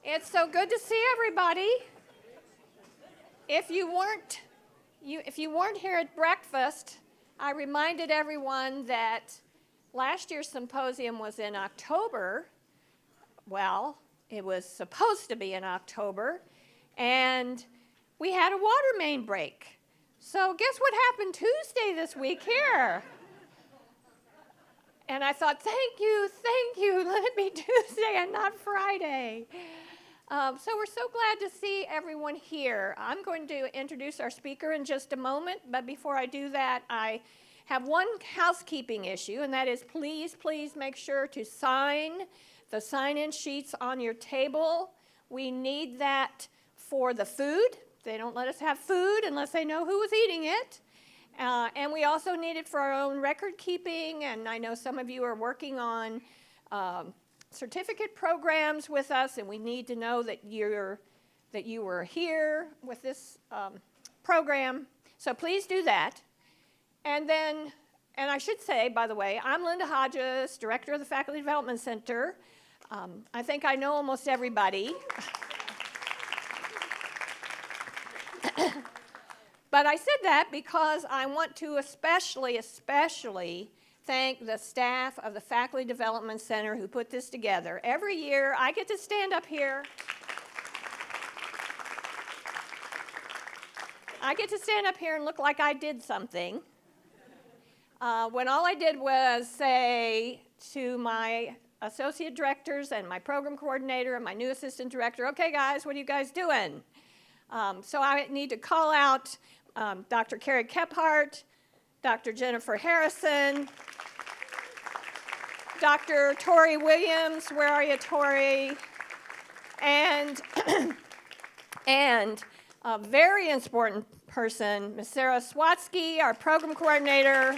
It's so good to see everybody. If you weren't here at breakfast, I reminded everyone that last year's symposium was in October. Well, it was supposed to be in October, and we had a water main break. So guess what happened Tuesday this week here? And I thought, thank you, let it be Tuesday and not Friday. So we're so glad to see everyone here. I'm going to introduce our speaker in just a moment, but before I do that, I have one housekeeping issue, and that is please make sure to sign the sign-in sheets on your table. We need that for the food. They don't let us have food unless they know who was eating it. And we also need it for our own record keeping, and I know some of you are working on certificate programs with us, and we need to know that you were here with this program. So please do that. And I should say, by the way, I'm Linda Hodges, Director of the Faculty Development Center. I think I know almost everybody. But I said that because I want to especially thank the staff of the Faculty Development Center who put this together. Every year, I get to stand up here. I get to stand up here and look like I did something. When all I did was say to my associate directors and my program coordinator and my new assistant director, okay, guys, what are you guys doing? So I need to call out Dr. Carrie Kephart, Dr. Jennifer Harrison, Dr. Tori Williams, where are you, Tori? And a very important person, Ms. Sarah Swatsky, our program coordinator,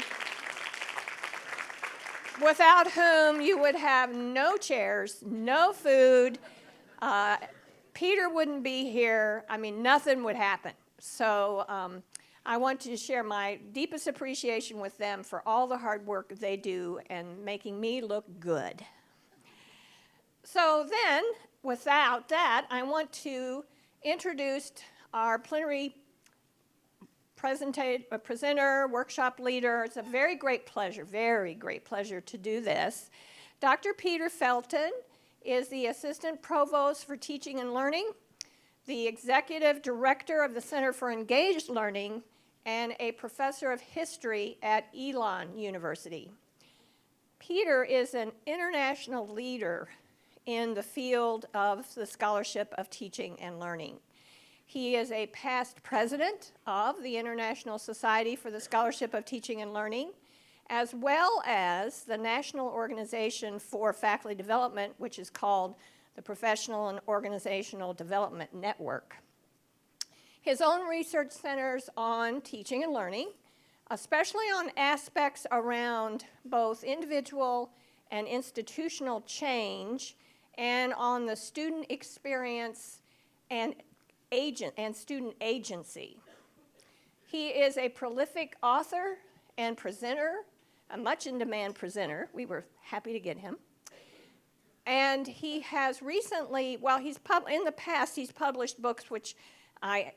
without whom you would have no chairs, no food. Peter wouldn't be here. I mean, nothing would happen. So I want to share my deepest appreciation with them for all the hard work they do and making me look good. So then, without that, I want to introduce our plenary presenter, workshop leader. It's a very great pleasure to do this. Dr. Peter Felton is the Assistant Provost for Teaching and Learning, the Executive Director of the Center for Engaged Learning, and a Professor of History at Elon University. Peter is an international leader in the field of the scholarship of teaching and learning. He is a past president of the International Society for the Scholarship of Teaching and Learning, as well as the National Organization for Faculty Development, which is called the Professional and Organizational Development Network. His own research centers on teaching and learning, especially on aspects around both individual and institutional change, and on the student experience and student agency. He is a prolific author and presenter, a much in-demand presenter. We were happy to get him. And he has recently, in the past, he's published books which I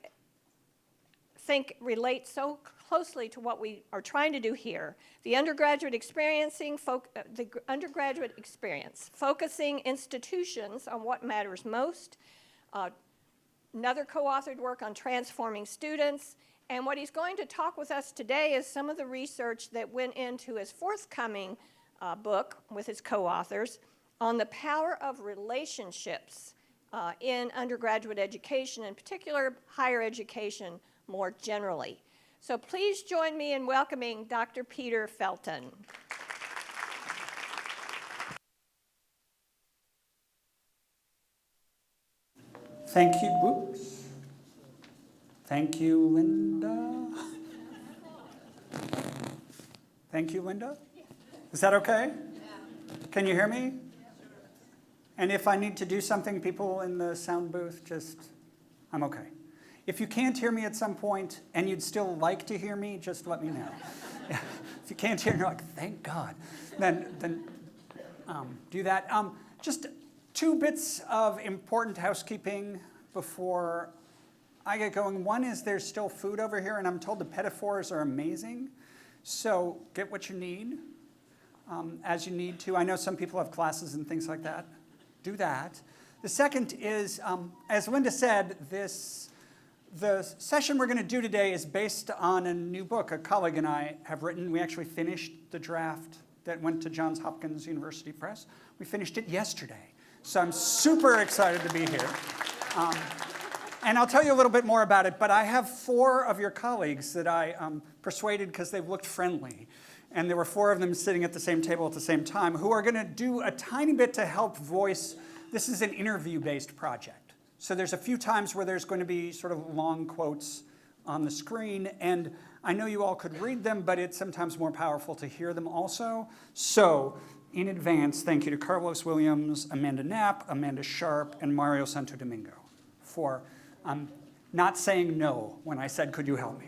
think relate so closely to what we are trying to do here. The undergraduate experience, focusing institutions on what matters most. Another co-authored work on transforming students. And what he's going to talk with us today is some of the research that went into his forthcoming book with his co-authors on the power of relationships in undergraduate education, in particular higher education more generally. So please join me in welcoming Dr. Peter Felton. Thank you. Whoops. Thank you, Linda. Thank you, Linda. Is that okay? Can you hear me? And if I need to do something, people in the sound booth, I'm okay. If you can't hear me at some point and you'd still like to hear me, just let me know. If you can't hear, you're like, thank God. Then do that. Just Two bits of important housekeeping before I get going. One is there's still food over here, and I'm told the pedophores are amazing. So get what you need as you need to. I know some people have classes and things like that. Do that. The second is, as Linda said, the session we're going to do today is based on a new book a colleague and I have written. We actually finished the draft that went to Johns Hopkins University Press. We finished it yesterday. So I'm super excited to be here. And I'll tell you a little bit more about it, but I have 4 of your colleagues that I persuaded because they've looked friendly. And there were 4 of them sitting at the same table at the same time who are going to do a tiny bit to help voice. This is an interview-based project. So there's a few times where there's going to be sort of long quotes on the screen. And I know you all could read them, but it's sometimes more powerful to hear them also. So in advance, thank you to Carlos Williams, Amanda Knapp, Amanda Sharp, and Mario Santo Domingo for not saying no when I said, could you help me?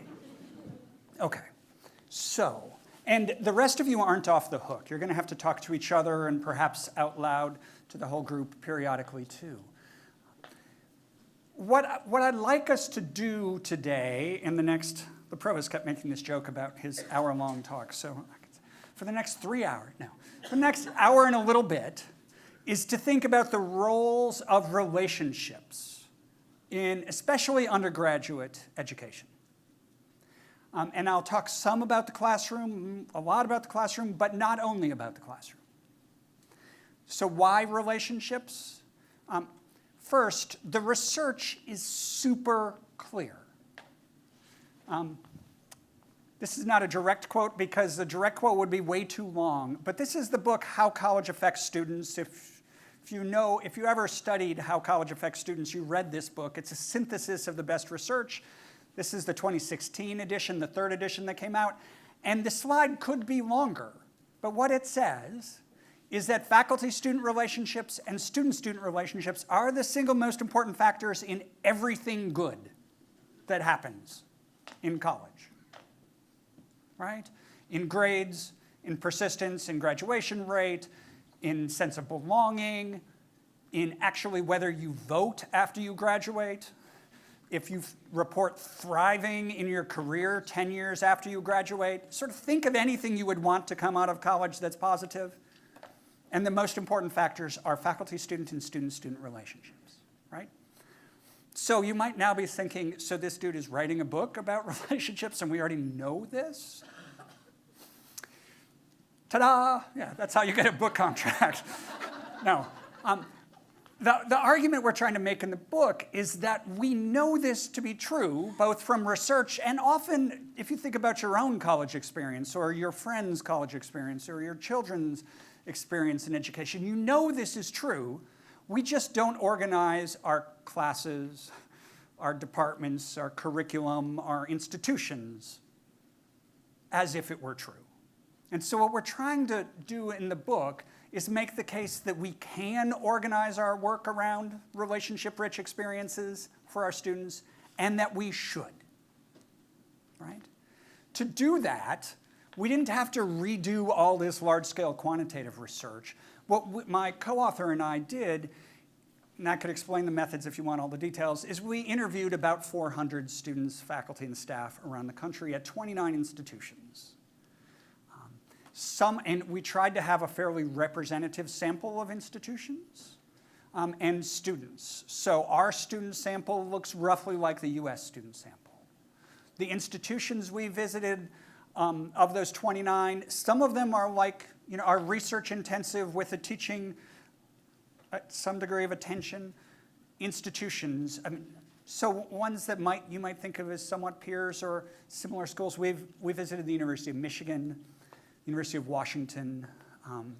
Okay, so, and the rest of you aren't off the hook. You're going to have to talk to each other and perhaps out loud to the whole group periodically too. What I'd like us to do today in the provost kept making this joke about his hour-long talk, so for the next 3 hours, no, for the next hour and a little bit, is to think about the roles of relationships in especially undergraduate education. And I'll talk some about the classroom, a lot about the classroom, but not only about the classroom. So why relationships? First, the research is super clear. This is not a direct quote because the direct quote would be way too long, but this is the book, How College Affects Students. If you ever studied How College Affects Students, you read this book. It's a synthesis of the best research. This is the 2016 edition, the 3rd edition that came out. And the slide could be longer, but what it says is that faculty-student relationships and student-student relationships are the single most important factors in everything good that happens in college. Right? In grades, in persistence, in graduation rate, in sense of belonging, in actually whether you vote after you graduate, if you report thriving in your career 10 years after you graduate. Sort of think of anything you would want to come out of college that's positive. And the most important factors are faculty-student and student-student relationships, right? So you might now be thinking, so this dude is writing a book about relationships and we already know this? Ta-da! Yeah, that's how you get a book contract. No. The argument we're trying to make in the book is that we know this to be true, both from research and often, if you think about your own college experience or your friend's college experience or your children's experience in education, you know this is true. We just don't organize our classes, our departments, our curriculum, our institutions as if it were true. And so what we're trying to do in the book is make the case that we can organize our work around relationship-rich experiences for our students, and that we should, right? To do that, we didn't have to redo all this large-scale quantitative research. What my co-author and I did, and I could explain the methods if you want all the details, is we interviewed about 400 students, faculty, and staff around the country at 29 institutions. And we tried to have a fairly representative sample of institutions and students. So our student sample looks roughly like the US student sample. The institutions we visited, of those 29, some of them are like, are research intensive with a teaching at some degree of attention. Institutions, so ones that you might think of as somewhat peers or similar schools. We visited the University of Michigan, University of Washington,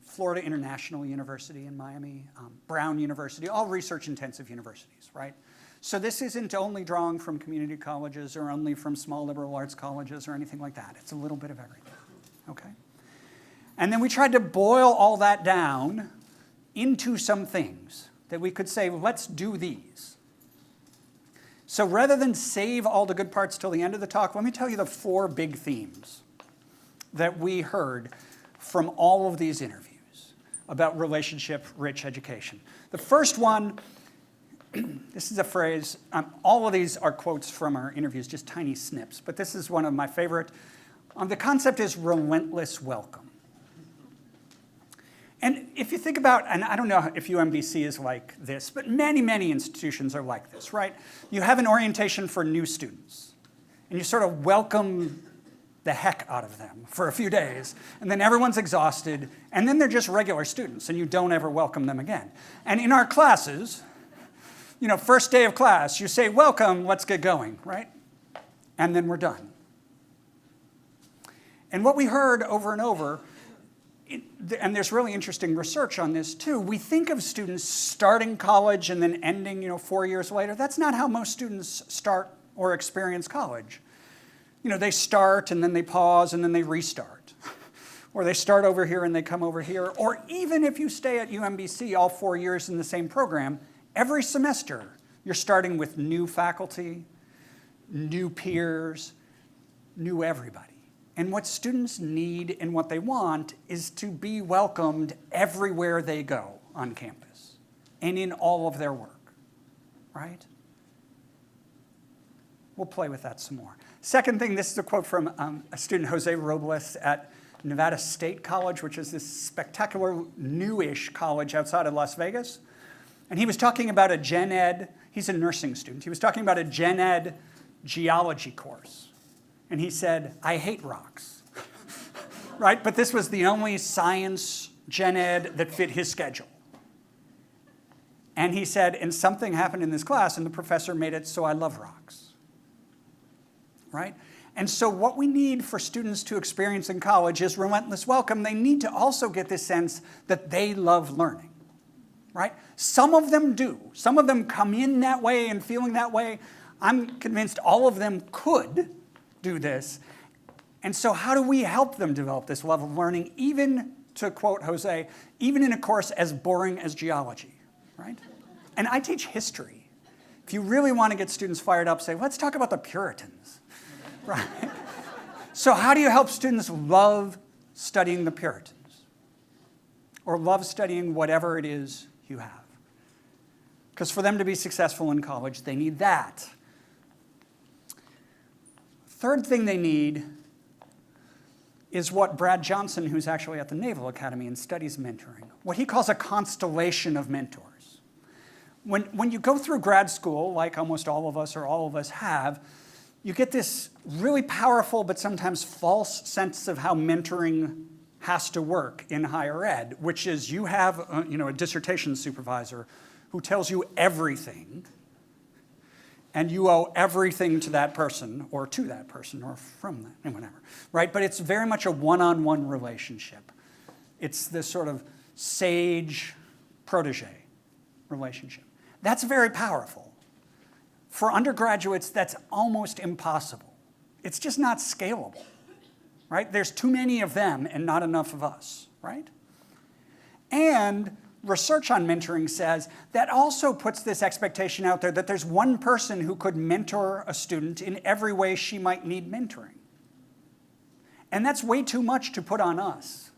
Florida International University in Miami, Brown University, all research-intensive universities, right? So this isn't only drawing from community colleges or only from small liberal arts colleges or anything like that. It's a little bit of everything, okay? And then we tried to boil all that down into some things that we could say, let's do these. So rather than save all the good parts till the end of the talk, let me tell you the 4 big themes that we heard from all of these interviews. about relationship-rich education. The first one, this is a phrase, all of these are quotes from our interviews, just tiny snips, but this is one of my favorite. The concept is relentless welcome. And if you think about, and I don't know if UMBC is like this, but many, many institutions are like this, right? You have an orientation for new students, and you sort of welcome the heck out of them for a few days, and then everyone's exhausted, and then they're just regular students, and you don't ever welcome them again. And in our classes, first day of class, you say, welcome, let's get going, right? And then we're done. And what we heard over and over, and there's really interesting research on this too, we think of students starting college and then ending 4 years later. That's not how most students start or experience college. They start and then they pause and then they restart. Or they start over here and they come over here. Or even if you stay at UMBC all 4 years in the same program, every semester you're starting with new faculty, new peers, new everybody. And what students need and what they want is to be welcomed everywhere they go on campus and in all of their work, right? We'll play with that some more. Second thing, this is a quote from a student, Jose Robles, at Nevada State College, which is this spectacular newish college outside of Las Vegas. And he was talking about a gen ed, he's a nursing student, he was talking about a gen ed geology course. And he said, I hate rocks, right? But this was the only science gen ed that fit his schedule. And he said, and something happened in this class, and the professor made it so I love rocks, right? And so what we need for students to experience in college is relentless welcome. They need to also get this sense that they love learning, right? Some of them do. Some of them come in that way and feeling that way. I'm convinced all of them could do this. And so how do we help them develop this level of learning, even, to quote Jose, even in a course as boring as geology, right? And I teach history. If you really want to get students fired up, say, let's talk about the Puritans, right? So how do you help students love studying the Puritans? Or love studying whatever it is you have? Because for them to be successful in college, they need that. Third thing they need is what Brad Johnson, who's actually at the Naval Academy and studies mentoring, what he calls a constellation of mentors. When you go through grad school, like almost all of us or all of us have, you get this really powerful but sometimes false sense of how mentoring has to work in higher ed, which is you have a dissertation supervisor who tells you everything, and you owe everything to that person or from that, and whatever, right? But it's very much a one-on-one relationship. It's this sort of sage-protege relationship. That's very powerful. For undergraduates, that's almost impossible. It's just not scalable, right? There's too many of them and not enough of us, right? And research on mentoring says that also puts this expectation out there that there's one person who could mentor a student in every way she might need mentoring. And that's way too much to put on us.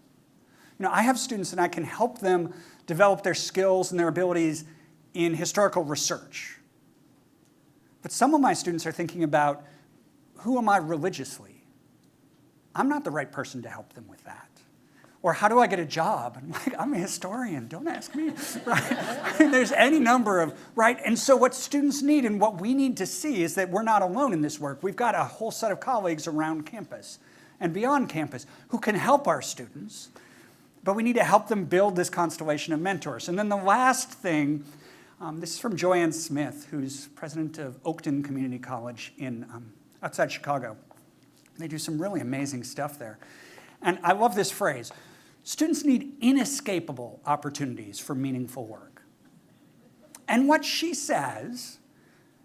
I have students and I can help them develop their skills and their abilities in historical research. But some of my students are thinking about, who am I religiously? I'm not the right person to help them with that. Or how do I get a job? I'm like, I'm a historian, don't ask me, right? There's any number of, right? And so what students need and what we need to see is that we're not alone in this work. We've got a whole set of colleagues around campus and beyond campus who can help our students, but we need to help them build this constellation of mentors. And then the last thing, this is from Joanne Smith, who's president of Oakton Community College outside Chicago. They do some really amazing stuff there. And I love this phrase. Students need inescapable opportunities for meaningful work. And what she says,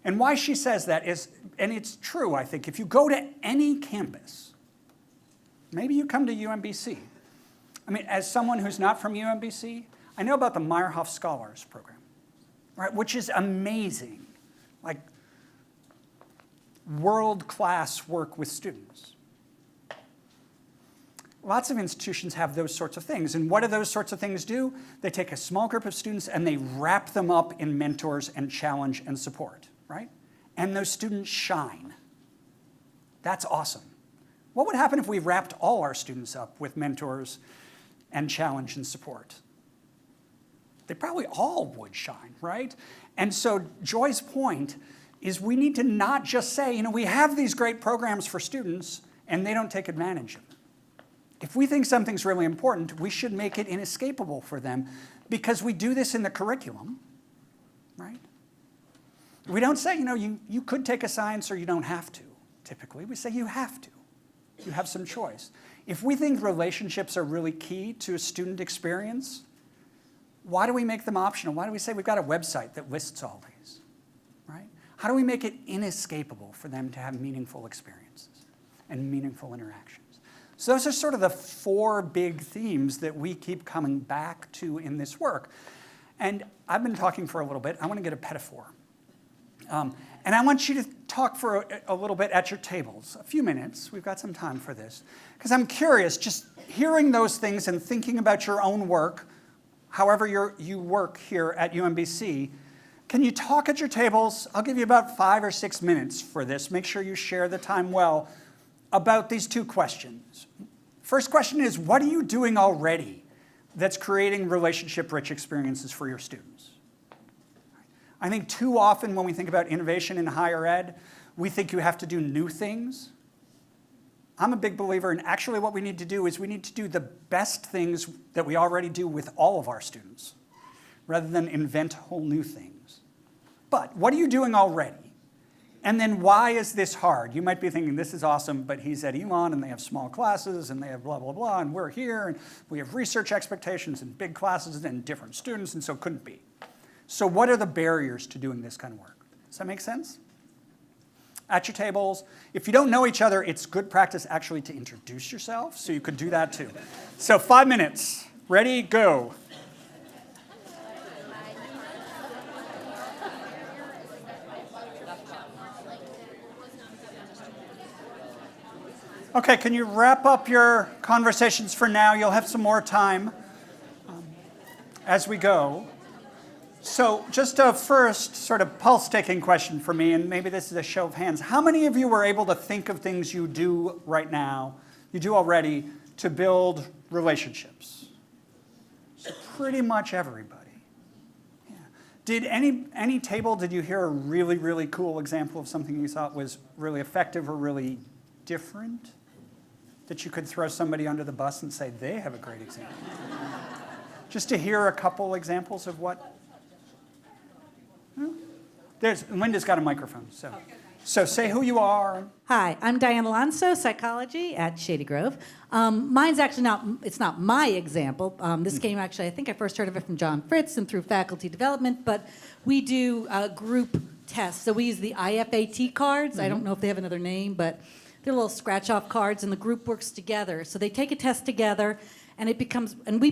and why she says that is, and it's true, I think, if you go to any campus, maybe you come to UMBC. I mean, as someone who's not from UMBC, I know about the Meyerhoff Scholars Program, right, which is amazing, like world-class work with students. Lots of institutions have those sorts of things. And what do those sorts of things do? They take a small group of students and they wrap them up in mentors and challenge and support, right? And those students shine. That's awesome. What would happen if we wrapped all our students up with mentors and challenge and support? They probably all would shine, right? And so Joy's point is we need to not just say, we have these great programs for students and they don't take advantage of them. If we think something's really important, we should make it inescapable for them because we do this in the curriculum, right? We don't say, you could take a science or you don't have to, typically. We say you have to. You have some choice. If we think relationships are really key to a student experience, why do we make them optional? Why do we say we've got a website that lists all these, right? How do we make it inescapable for them to have meaningful experiences and meaningful interactions? So those are sort of the 4 big themes that we keep coming back to in this work. And I've been talking for a little bit. I want to get a metaphor. And I want you to talk for a little bit at your tables, a few minutes. We've got some time for this. Because I'm curious, just hearing those things and thinking about your own work, however you work here at UMBC, can you talk at your tables? I'll give you about 5 or 6 minutes for this. Make sure you share the time well about these 2 questions. First question is, what are you doing already that's creating relationship-rich experiences for your students? I think too often when we think about innovation in higher ed, we think you have to do new things. I'm a big believer in actually what we need to do is we need to do the best things that we already do with all of our students, rather than invent whole new things. But what are you doing already? And then why is this hard? You might be thinking, this is awesome, but he's at Elon and they have small classes and they have blah, blah, blah, and we're here and we have research expectations and big classes and different students, and so it couldn't be. So what are the barriers to doing this kind of work? Does that make sense? At your tables, if you don't know each other, it's good practice actually to introduce yourself, so you could do that too. So 5 minutes. Ready, go. Okay, can you wrap up your conversations for now? You'll have some more time as we go. So just a first sort of pulse-taking question for me, and maybe this is a show of hands. How many of you were able to think of things you do right now, you do already, to build relationships? So pretty much everybody. Yeah. Did any table, did you hear a really, really cool example of something you thought was really effective or really different? That you could throw somebody under the bus and say, they have a great example. Just to hear a couple examples of what? Linda's got a microphone, so say who you are. Hi, I'm Diane Alonso, psychology at Shady Grove. Mine's actually it's not my example. This came actually, I think I first heard of it from John Fritz and through faculty development, but we do group tests. So we use the IFAT cards. I don't know if they have another name, but they're little scratch-off cards, and the group works together. So they take a test together, and it becomes, and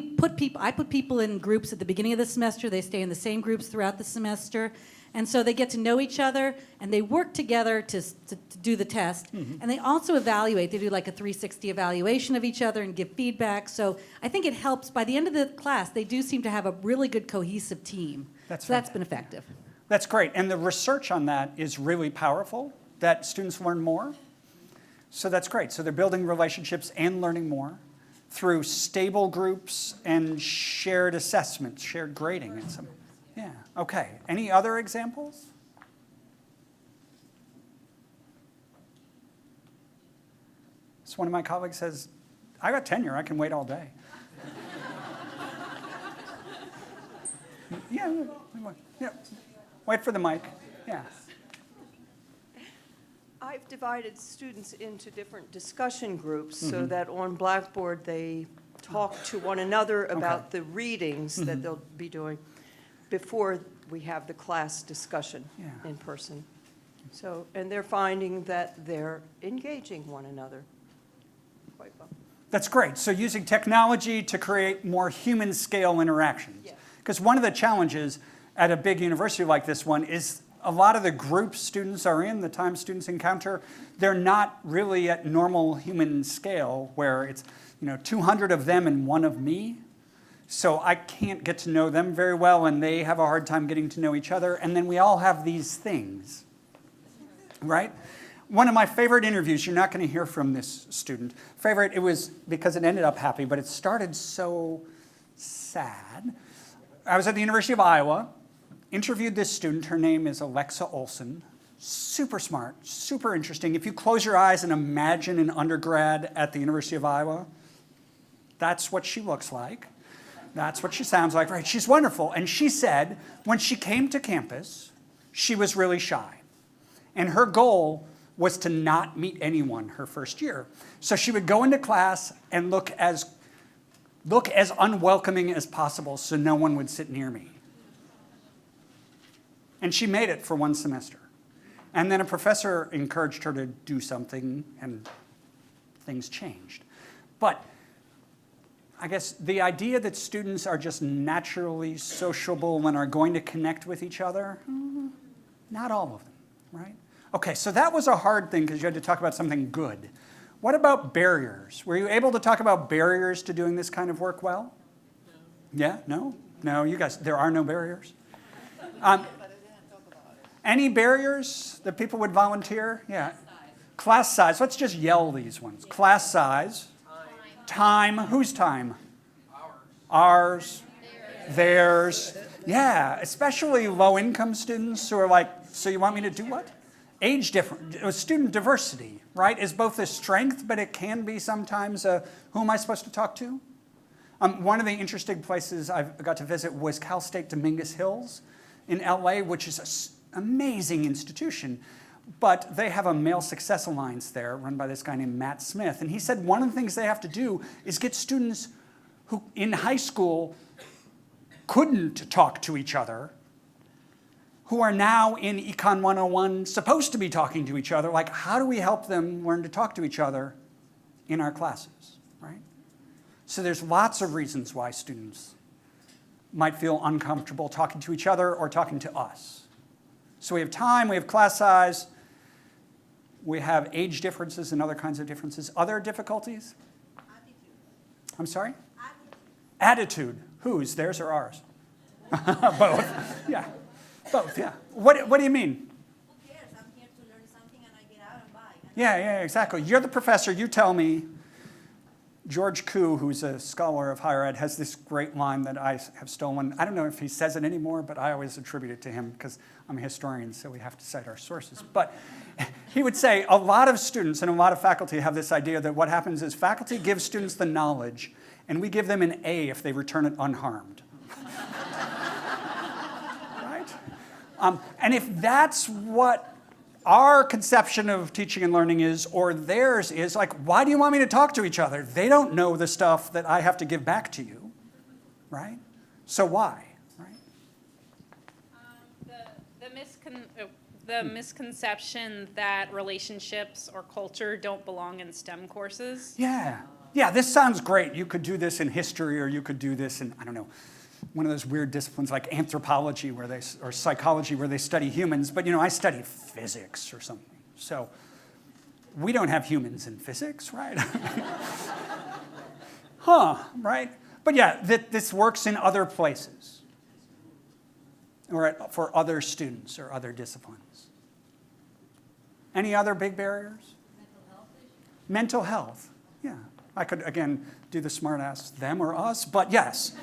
I put people in groups at the beginning of the semester. They stay in the same groups throughout the semester. And so they get to know each other, and they work together to do the test. And they also evaluate. They do like a 360 evaluation of each other and give feedback. So I think it helps. By the end of the class, they do seem to have a really good cohesive team. That's been effective. That's great. And the research on that is really powerful, that students learn more. So that's great. So they're building relationships and learning more through stable groups and shared assessments, shared grading and some. Yeah, okay. Any other examples? So one of my colleagues says, I got tenure, I can wait all day. Yeah, wait for the mic, yeah. I've divided students into different discussion groups so that on Blackboard they talk to one another about the readings that they'll be doing before we have the class discussion in person. So, and they're finding that they're engaging one another quite well. That's great. So using technology to create more human scale interactions. Because one of the challenges at a big university like this one is a lot of the groups students are in, the time students encounter, they're not really at normal human scale where it's 200 of them and one of me. So I can't get to know them very well, and they have a hard time getting to know each other. And then we all have these things, right? One of my favorite interviews, you're not going to hear from this student. Favorite, it was because it ended up happy, but it started so sad. I was at the University of Iowa, interviewed this student. Her name is Alexa Olsen. Super smart, super interesting. If you close your eyes and imagine an undergrad at the University of Iowa, that's what she looks like. That's what she sounds like, right? She's wonderful. And she said when she came to campus, she was really shy. And her goal was to not meet anyone her first year. So she would go into class and look as unwelcoming as possible so no one would sit near me. And she made it for one semester. And then a professor encouraged her to do something, and things changed. But I guess the idea that students are just naturally sociable and are going to connect with each other, not all of them, right? Okay, so that was a hard thing because you had to talk about something good. What about barriers? Were you able to talk about barriers to doing this kind of work well? No. Yeah? No? No, you guys, there are no barriers? Any barriers that people would volunteer? Yeah. Class size. Let's just yell these ones. Class size. Time. Whose time? Ours. Theirs. Yeah, especially low-income students who are like, so you want me to do what? Age difference. Student diversity, right, is both a strength, but it can be sometimes who am I supposed to talk to? One of the interesting places I got to visit was Cal State Dominguez Hills in LA, which is an amazing institution. But they have a Male Success Alliance there run by this guy named Matt Smith. And he said one of the things they have to do is get students who in high school couldn't talk to each other, who are now in Econ 101 supposed to be talking to each other. Like, how do we help them learn to talk to each other in our classes, right? So there's lots of reasons why students might feel uncomfortable talking to each other or talking to us. So we have time, we have class size, we have age differences and other kinds of differences. Other difficulties? Attitude. I'm sorry? Attitude. Whose? Theirs or ours? Both. Yeah. Both, yeah. What do you mean? Who cares? I'm here to learn something and I get out and buy. Yeah, exactly. You're the professor. You tell me. George Koo, who's a scholar of higher ed, has this great line that I have stolen. I don't know if he says it anymore, but I always attribute it to him because I'm a historian, so we have to cite our sources. But he would say a lot of students and a lot of faculty have this idea that what happens is faculty gives students the knowledge, and we give them an A if they return it unharmed. Right? And if that's what our conception of teaching and learning is, or theirs is, like, why do you want me to talk to each other? They don't know the stuff that I have to give back to you, right? So why, right? The misconception that relationships or culture don't belong in STEM courses. Yeah, this sounds great. You could do this in history, or you could do this in, I don't know, one of those weird disciplines like anthropology or psychology where they study humans, but I study physics or something. So we don't have humans in physics, right? Right? But yeah, this works in other places or for other students or other disciplines. Any other big barriers? Mental health, yeah. I could, again, do the smart ass, them or us, but yes.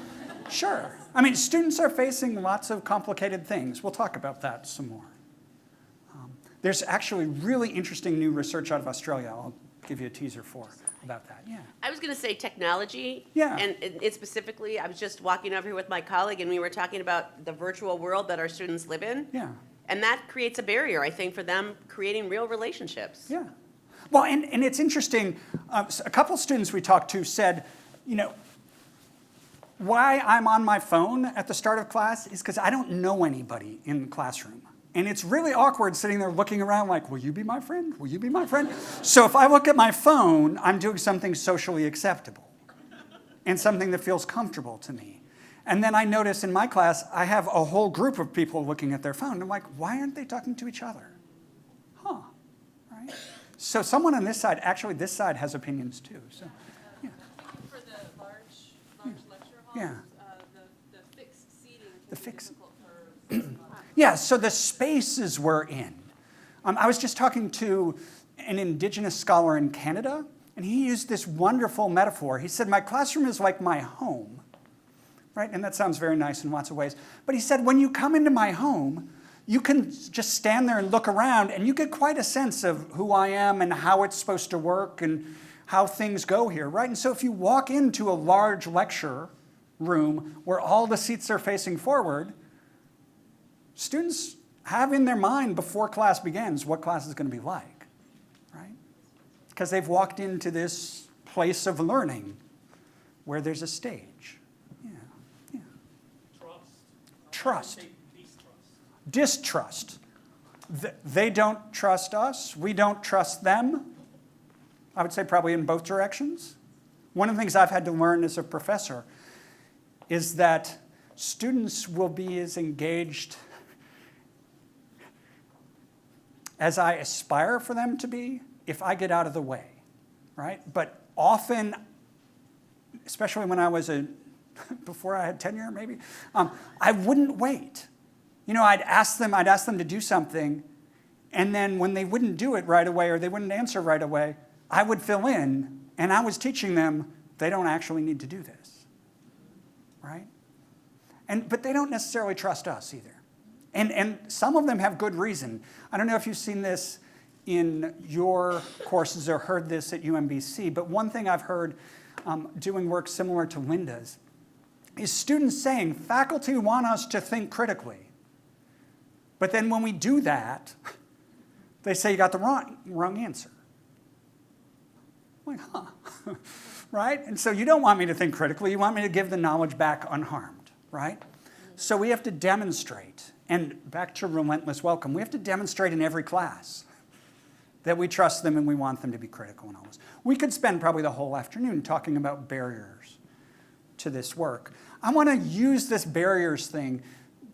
Sure. I mean, students are facing lots of complicated things. We'll talk about that some more. There's actually really interesting new research out of Australia I'll give you a teaser for about that. Yeah. I was going to say technology. Yeah. And it specifically, I was just walking over here with my colleague, and we were talking about the virtual world that our students live in. Yeah. And that creates a barrier, I think, for them creating real relationships. Yeah. Well, and it's interesting. A couple students we talked to said, why I'm on my phone at the start of class is because I don't know anybody in the classroom. And it's really awkward sitting there looking around like, will you be my friend? Will you be my friend? So if I look at my phone, I'm doing something socially acceptable and something that feels comfortable to me. And then I notice in my class, I have a whole group of people looking at their phone. I'm like, why aren't they talking to each other? Huh, right? So someone on this side, actually this side has opinions too. So, yeah. For the large lecture halls, Yeah. the fixed seating The can be fixed- difficult for. Yeah, so the spaces we're in. I was just talking to an Indigenous scholar in Canada, and he used this wonderful metaphor. He said, my classroom is like my home, right? And that sounds very nice in lots of ways. But he said, when you come into my home, you can just stand there and look around, and you get quite a sense of who I am and how it's supposed to work and how things go here, right? And so if you walk into a large lecture room where all the seats are facing forward, students have in their mind before class begins what class is going to be like, right? Because they've walked into this place of learning where there's a stage. Yeah, yeah. Trust. Distrust. They don't trust us. We don't trust them. I would say probably in both directions. One of the things I've had to learn as a professor is that students will be as engaged as I aspire for them to be if I get out of the way, right? But often, especially when I was before I had tenure maybe, I wouldn't wait. You know, I'd ask them to do something, and then when they wouldn't do it right away or they wouldn't answer right away, I would fill in, and I was teaching them they don't actually need to do this, right? But they don't necessarily trust us either. And some of them have good reason. I don't know if you've seen this in your courses or heard this at UMBC, but one thing I've heard doing work similar to Linda's is students saying, faculty want us to think critically. But then when we do that, they say you got the wrong answer. I'm like, huh, right? And so you don't want me to think critically. You want me to give the knowledge back unharmed, right? So we have to demonstrate. And back to relentless welcome, we have to demonstrate in every class that we trust them and we want them to be critical and all this. We could spend probably the whole afternoon talking about barriers to this work. I want to use this barriers thing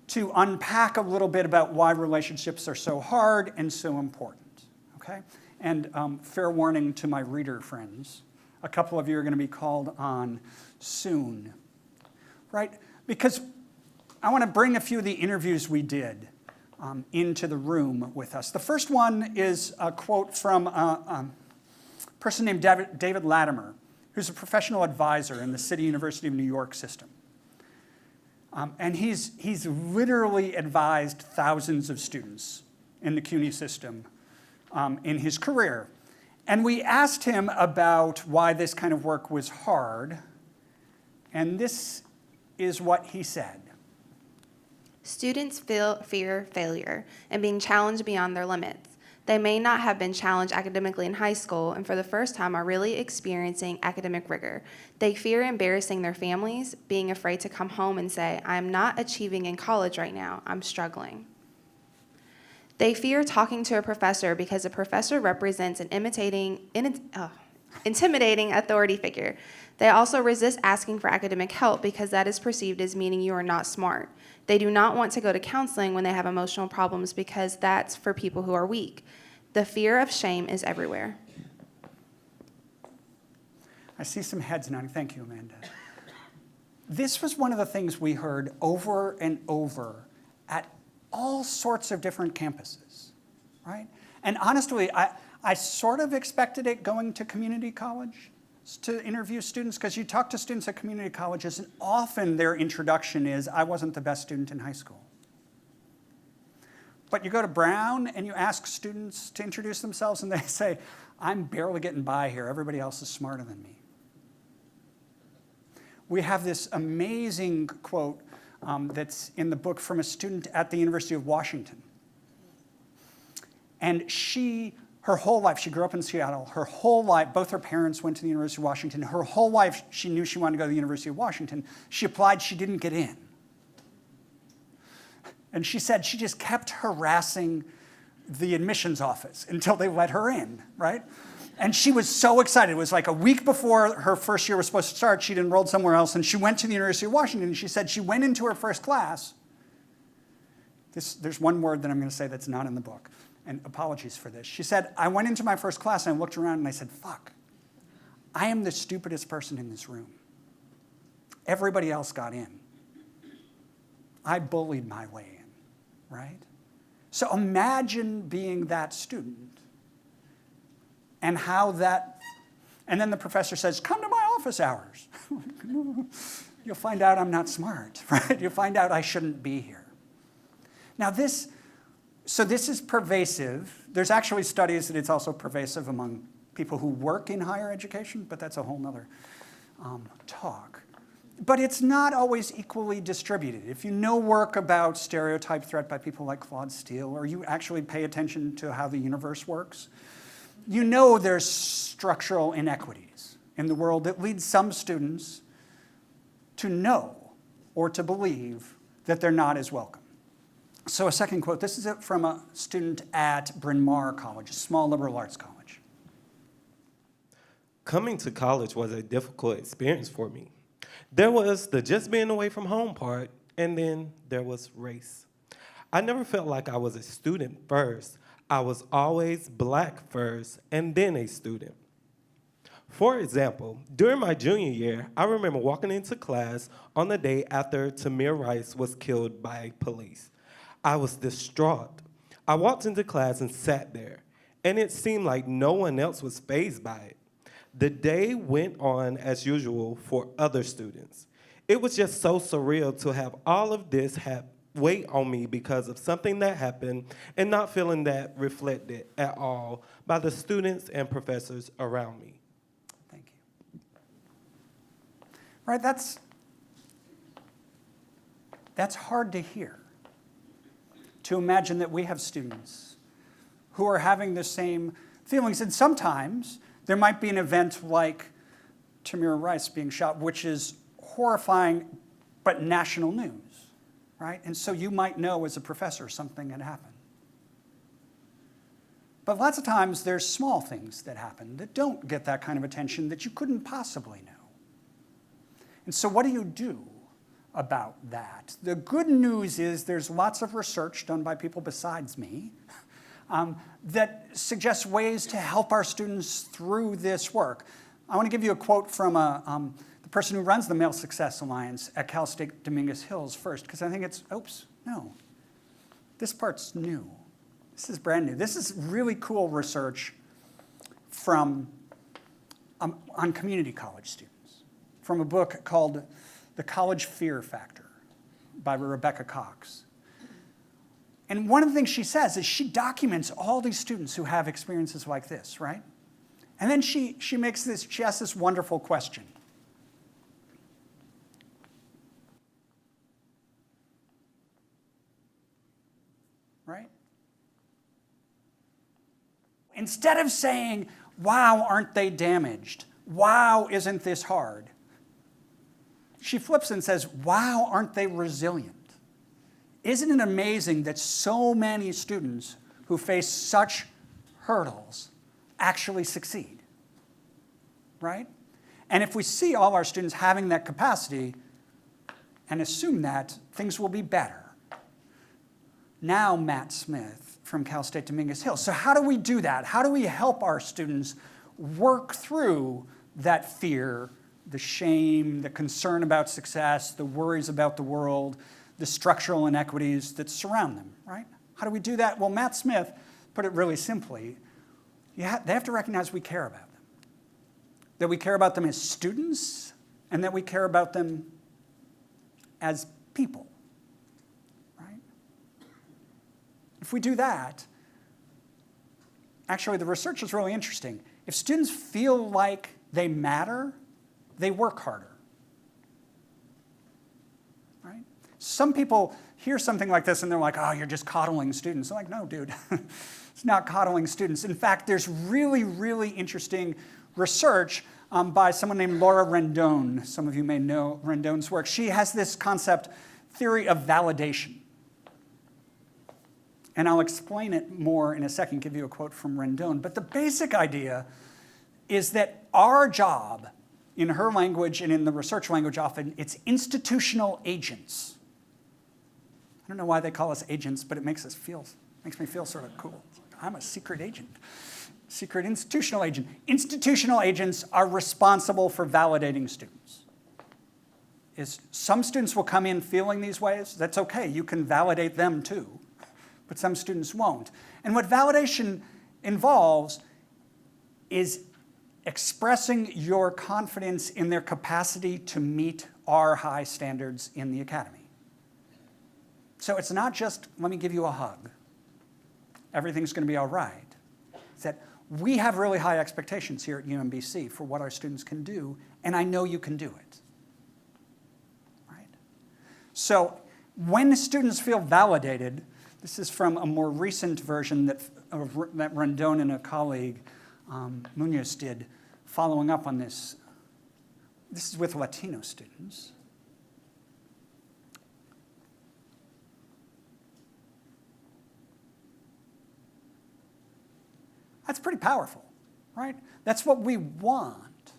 to unpack a little bit about why relationships are so hard and so important, okay? And fair warning to my reader friends, a couple of you are going to be called on soon, right? Because I want to bring a few of the interviews we did into the room with us. The first one is a quote from a person named David Latimer, who's a professional advisor in the City University of New York system. And he's literally advised thousands of students in the CUNY system in his career. And we asked him about why this kind of work was hard. And this is what he said. Students fear failure and being challenged beyond their limits. They may not have been challenged academically in high school and for the first time are really experiencing academic rigor. They fear embarrassing their families, being afraid to come home and say, I'm not achieving in college right now, I'm struggling. They fear talking to a professor because a professor represents an intimidating authority figure. They also resist asking for academic help because that is perceived as meaning you are not smart. They do not want to go to counseling when they have emotional problems because that's for people who are weak. The fear of shame is everywhere. I see some heads nodding. Thank you, Amanda. This was one of the things we heard over and over at all sorts of different campuses, right? And honestly, I sort of expected it going to community college to interview students, because you talk to students at community colleges, and often their introduction is, I wasn't the best student in high school. But you go to Brown and you ask students to introduce themselves, and they say, I'm barely getting by here. Everybody else is smarter than me. We have this amazing quote that's in the book from a student at the University of Washington. And her whole life, she grew up in Seattle. Her whole life, both her parents went to the University of Washington. Her whole life, she knew she wanted to go to the University of Washington. She applied, she didn't get in. And she said she just kept harassing the admissions office until they let her in, right? And she was so excited. It was like a week before her first year was supposed to start. She'd enrolled somewhere else, and she went to the University of Washington, and she said she went into her first class. There's one word that I'm going to say that's not in the book, and apologies for this. She said, I went into my first class, and I looked around, and I said, fuck, I am the stupidest person in this room. Everybody else got in. I bullied my way in, right? So imagine being that student. And how that, and then the professor says, come to my office hours. You'll find out I'm not smart, right? You'll find out I shouldn't be here. Now this is pervasive. There's actually studies that it's also pervasive among people who work in higher education, but that's a whole nother talk. But it's not always equally distributed. If you know work about stereotype threat by people like Claude Steele, or you actually pay attention to how the universe works, you know there's structural inequities in the world that lead some students to know or to believe that they're not as welcome. So a second quote, this is from a student at Bryn Mawr College, a small liberal arts college. Coming to college was a difficult experience for me. There was the just being away from home part, and then there was race. I never felt like I was a student first. I was always black first and then a student. For example, during my junior year, I remember walking into class on the day after Tamir Rice was killed by police. I was distraught. I walked into class and sat there, and it seemed like no one else was fazed by it. The day went on as usual for other students. It was just so surreal to have all of this weight on me because of something that happened and not feeling that reflected at all by the students and professors around me. Thank you. Right, that's hard to hear. To imagine that we have students who are having the same feelings, and sometimes there might be an event like Tamir Rice being shot, which is horrifying but national news. Right? And so you might know as a professor something had happened. But lots of times there's small things that happen that don't get that kind of attention that you couldn't possibly know. And so what do you do about that? The good news is there's lots of research done by people besides me that suggests ways to help our students through this work. I want to give you a quote from the person who runs the Male Success Alliance at Cal State Dominguez Hills first, because I think it's, this part's new. This is brand new. This is really cool research from, on community college students, from a book called The College Fear Factor by Rebecca Cox. And one of the things she says is she documents all these students who have experiences like this, right? And then she asks this wonderful question. Right? Instead of saying, wow, aren't they damaged? Wow, isn't this hard? She flips and says, wow, aren't they resilient? Isn't it amazing that so many students who face such hurdles actually succeed? Right? And if we see all our students having that capacity and assume that, things will be better. Now Matt Smith from Cal State Dominguez Hills. So how do we do that? How do we help our students work through that fear, the shame, the concern about success, the worries about the world, the structural inequities that surround them, right? How do we do that? Well, Matt Smith put it really simply. They have to recognize we care about them. That we care about them as students, and that we care about them as people. If we do that, actually the research is really interesting. If students feel like they matter, they work harder. Right? Some people hear something like this and they're like, oh, you're just coddling students. I'm like, no, dude, it's not coddling students. In fact, there's really, really interesting research by someone named Laura Rendon. Some of you may know Rendon's work. She has this concept, theory of validation. And I'll explain it more in a second, give you a quote from Rendon. But the basic idea is that our job, in her language and in the research language often, it's institutional agents. I don't know why they call us agents, but it makes me feel sort of cool. I'm a secret agent. Secret institutional agent. Institutional agents are responsible for validating students. Some students will come in feeling these ways. That's okay. You can validate them too. But some students won't. And what validation involves is expressing your confidence in their capacity to meet our high standards in the academy. So it's not just, let me give you a hug. Everything's going to be all right. It's that we have really high expectations here at UMBC for what our students can do, and I know you can do it. Right? So when students feel validated, this is from a more recent version that Rondon and a colleague, Munoz, did, following up on this. This is with Latino students. That's pretty powerful, right? That's what we want.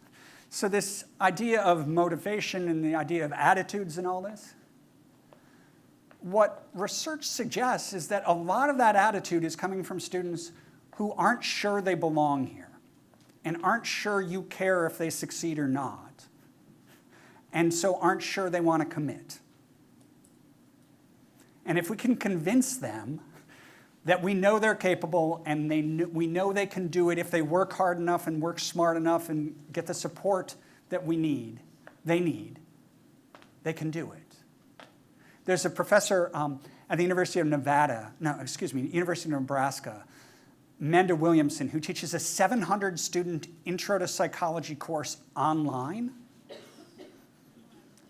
So this idea of motivation and the idea of attitudes and all this, what research suggests is that a lot of that attitude is coming from students who aren't sure they belong here and aren't sure you care if they succeed or not, and so aren't sure they want to commit. And if we can convince them that we know they're capable and we know they can do it if they work hard enough and work smart enough and get the support that they can do it. There's a professor at the University of University of Nebraska, Amanda Williamson, who teaches a 700-student Intro to Psychology course online,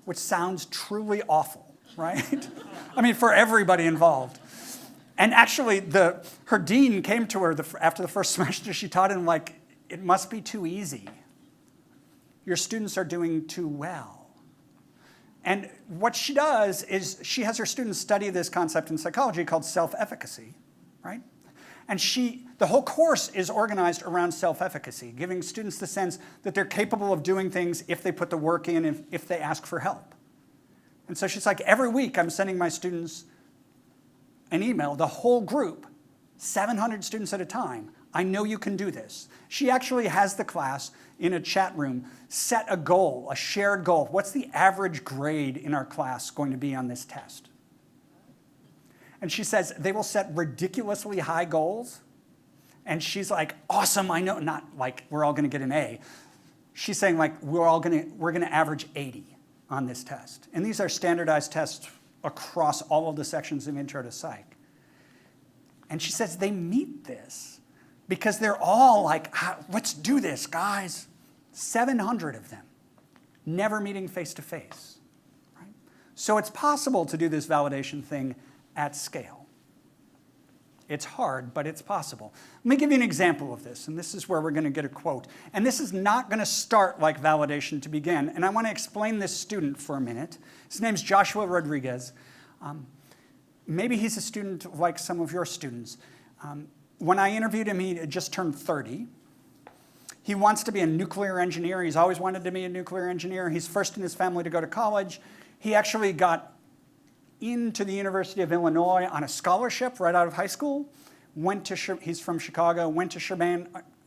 which sounds truly awful, right? I mean, for everybody involved. And actually, her dean came to her after the first semester she taught him, like, it must be too easy. Your students are doing too well. And what she does is she has her students study this concept in psychology called self-efficacy, right? And the whole course is organized around self-efficacy, giving students the sense that they're capable of doing things if they put the work in, if they ask for help. And so she's like, every week I'm sending my students an email, the whole group, 700 students at a time. I know you can do this. She actually has the class in a chat room set a goal, a shared goal. What's the average grade in our class going to be on this test? And she says they will set ridiculously high goals. And she's like, awesome, I know, not like we're all going to get an A. She's saying like we're going to average 80 on this test. And these are standardized tests across all of the sections of Intro to Psych. And she says they meet this because they're all like, let's do this, guys. 700 of them, never meeting face-to-face. Right? So it's possible to do this validation thing at scale. It's hard, but it's possible. Let me give you an example of this, and this is where we're going to get a quote. And this is not going to start like validation to begin, and I want to explain this student for a minute. His name's Joshua Rodriguez. Maybe he's a student like some of your students. When I interviewed him, he had just turned 30. He wants to be a nuclear engineer. He's always wanted to be a nuclear engineer. He's first in his family to go to college. He actually got into the University of Illinois on a scholarship right out of high school. He's from Chicago, went to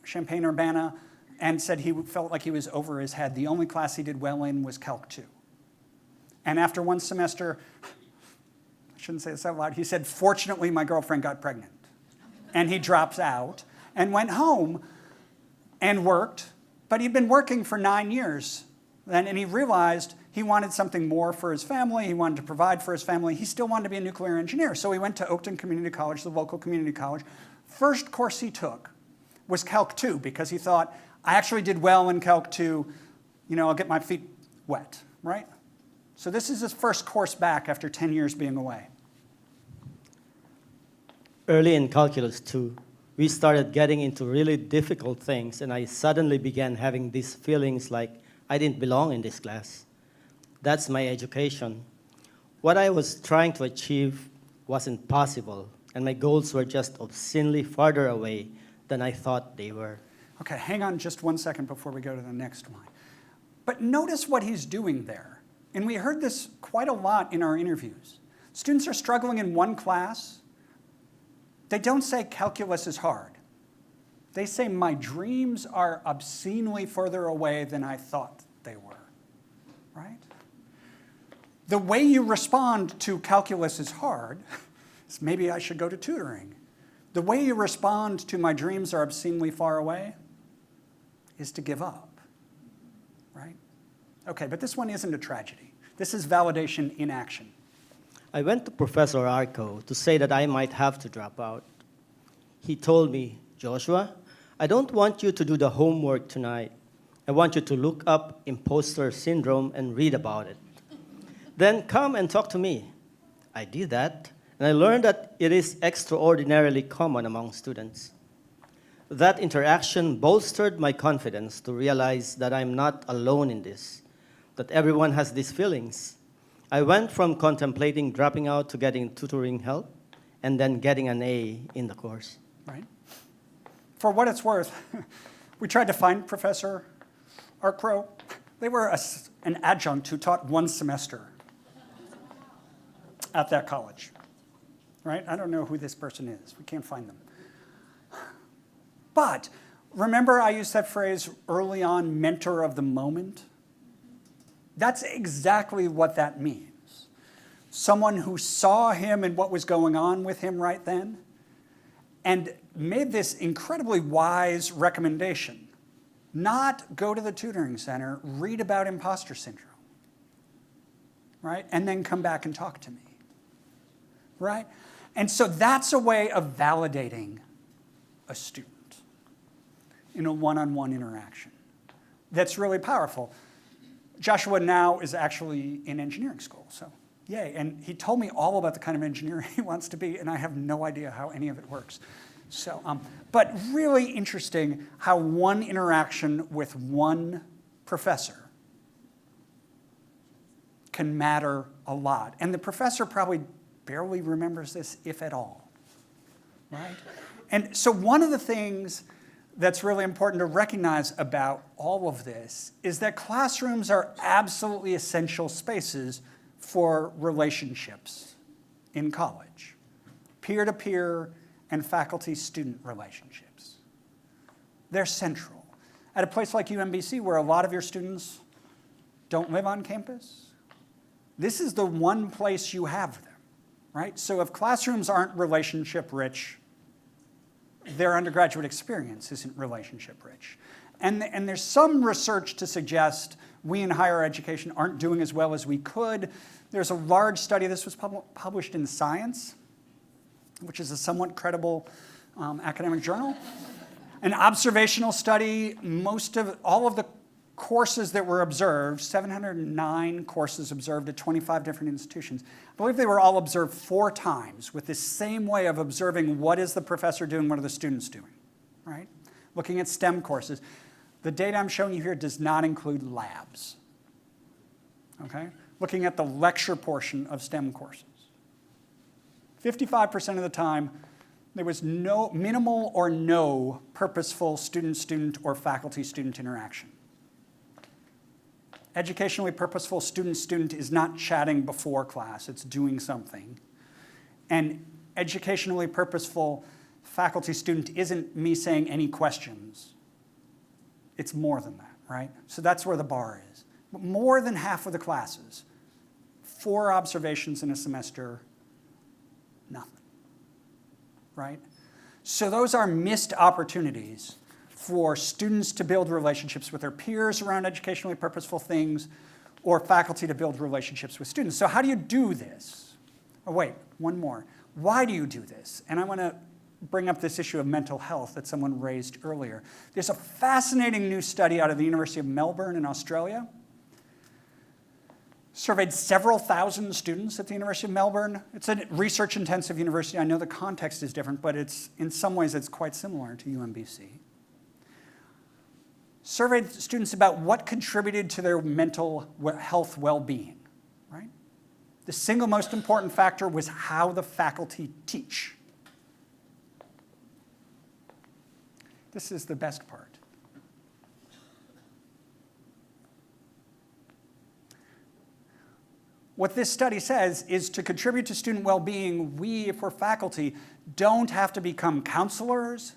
Champaign-Urbana, and said he felt like he was over his head. The only class he did well in was Calc 2. And after one semester, I shouldn't say this out loud, he said, fortunately, my girlfriend got pregnant. And he drops out and went home and worked, but he'd been working for 9 years. And he realized he wanted something more for his family. He wanted to provide for his family. He still wanted to be a nuclear engineer. So he went to Oakton Community College, the local community college. First course he took was Calc 2 because he thought, I actually did well in Calc 2. I'll get my feet wet, right? So this is his first course back after 10 years being away. Early in Calculus 2, we started getting into really difficult things, and I suddenly began having these feelings like I didn't belong in this class. That's my education. What I was trying to achieve wasn't possible, and my goals were just obscenely farther away than I thought they were. Okay, hang on just 1 second before we go to the next one. But notice what he's doing there. And we heard this quite a lot in our interviews. Students are struggling in one class. They don't say calculus is hard. They say my dreams are obscenely further away than I thought they were, right? The way you respond to calculus is hard is maybe I should go to tutoring. The way you respond to my dreams are obscenely far away is to give up, right? Okay, but this one isn't a tragedy. This is validation in action. I went to Professor Arco to say that I might have to drop out. He told me, Joshua, I don't want you to do the homework tonight. I want you to look up imposter syndrome and read about it. Then come and talk to me. I did that, and I learned that it is extraordinarily common among students. That interaction bolstered my confidence to realize that I'm not alone in this, that everyone has these feelings. I went from contemplating dropping out to getting tutoring help and then getting an A in the course. Right? For what it's worth, we tried to find Professor Arcro. They were an adjunct who taught 1 semester at that college. Right? I don't know who this person is. We can't find them. But remember I used that phrase early on, mentor of the moment? That's exactly what that means. Someone who saw him and what was going on with him right then and made this incredibly wise recommendation. Not go to the tutoring center, read about imposter syndrome, right? And then come back and talk to me, right? And so that's a way of validating a student in a one-on-one interaction. That's really powerful. Joshua now is actually in engineering school, so yay. And he told me all about the kind of engineer he wants to be, and I have no idea how any of it works. So, but really interesting how one interaction with one professor can matter a lot. And the professor probably barely remembers this, if at all, right? And so one of the things that's really important to recognize about all of this is that classrooms are absolutely essential spaces for relationships in college, peer-to-peer and faculty-student relationships. They're central. At a place like UMBC, where a lot of your students don't live on campus, this is the one place you have them, right? So if classrooms aren't relationship-rich, their undergraduate experience isn't relationship-rich. And there's some research to suggest we in higher education aren't doing as well as we could. There's a large study, this was published in Science, which is a somewhat credible academic journal. An observational study, all of the courses that were observed, 709 courses observed at 25 different institutions. I believe they were all observed 4 times with this same way of observing what is the professor doing, what are the students doing, right? Looking at STEM courses. The data I'm showing you here does not include labs, okay? Looking at the lecture portion of STEM courses. 55% of the time, there was minimal or no purposeful student-student or faculty-student interaction. Educationally purposeful student-student is not chatting before class, it's doing something. And educationally purposeful faculty-student isn't me saying any questions. It's more than that, right? So that's where the bar is. But more than half of the classes, 4 observations in a semester, nothing, right? So those are missed opportunities for students to build relationships with their peers around educationally purposeful things, or faculty to build relationships with students. So how do you do this? Oh, wait, one more. Why do you do this? And I want to bring up this issue of mental health that someone raised earlier. There's a fascinating new study out of the University of Melbourne in Australia. Surveyed several thousand students at the University of Melbourne. It's a research-intensive university. I know the context is different, but in some ways it's quite similar to UMBC. Surveyed students about what contributed to their mental health well-being, right? The single most important factor was how the faculty teach. This is the best part. what this study says is to contribute to student well-being, we, if we're faculty, don't have to become counselors.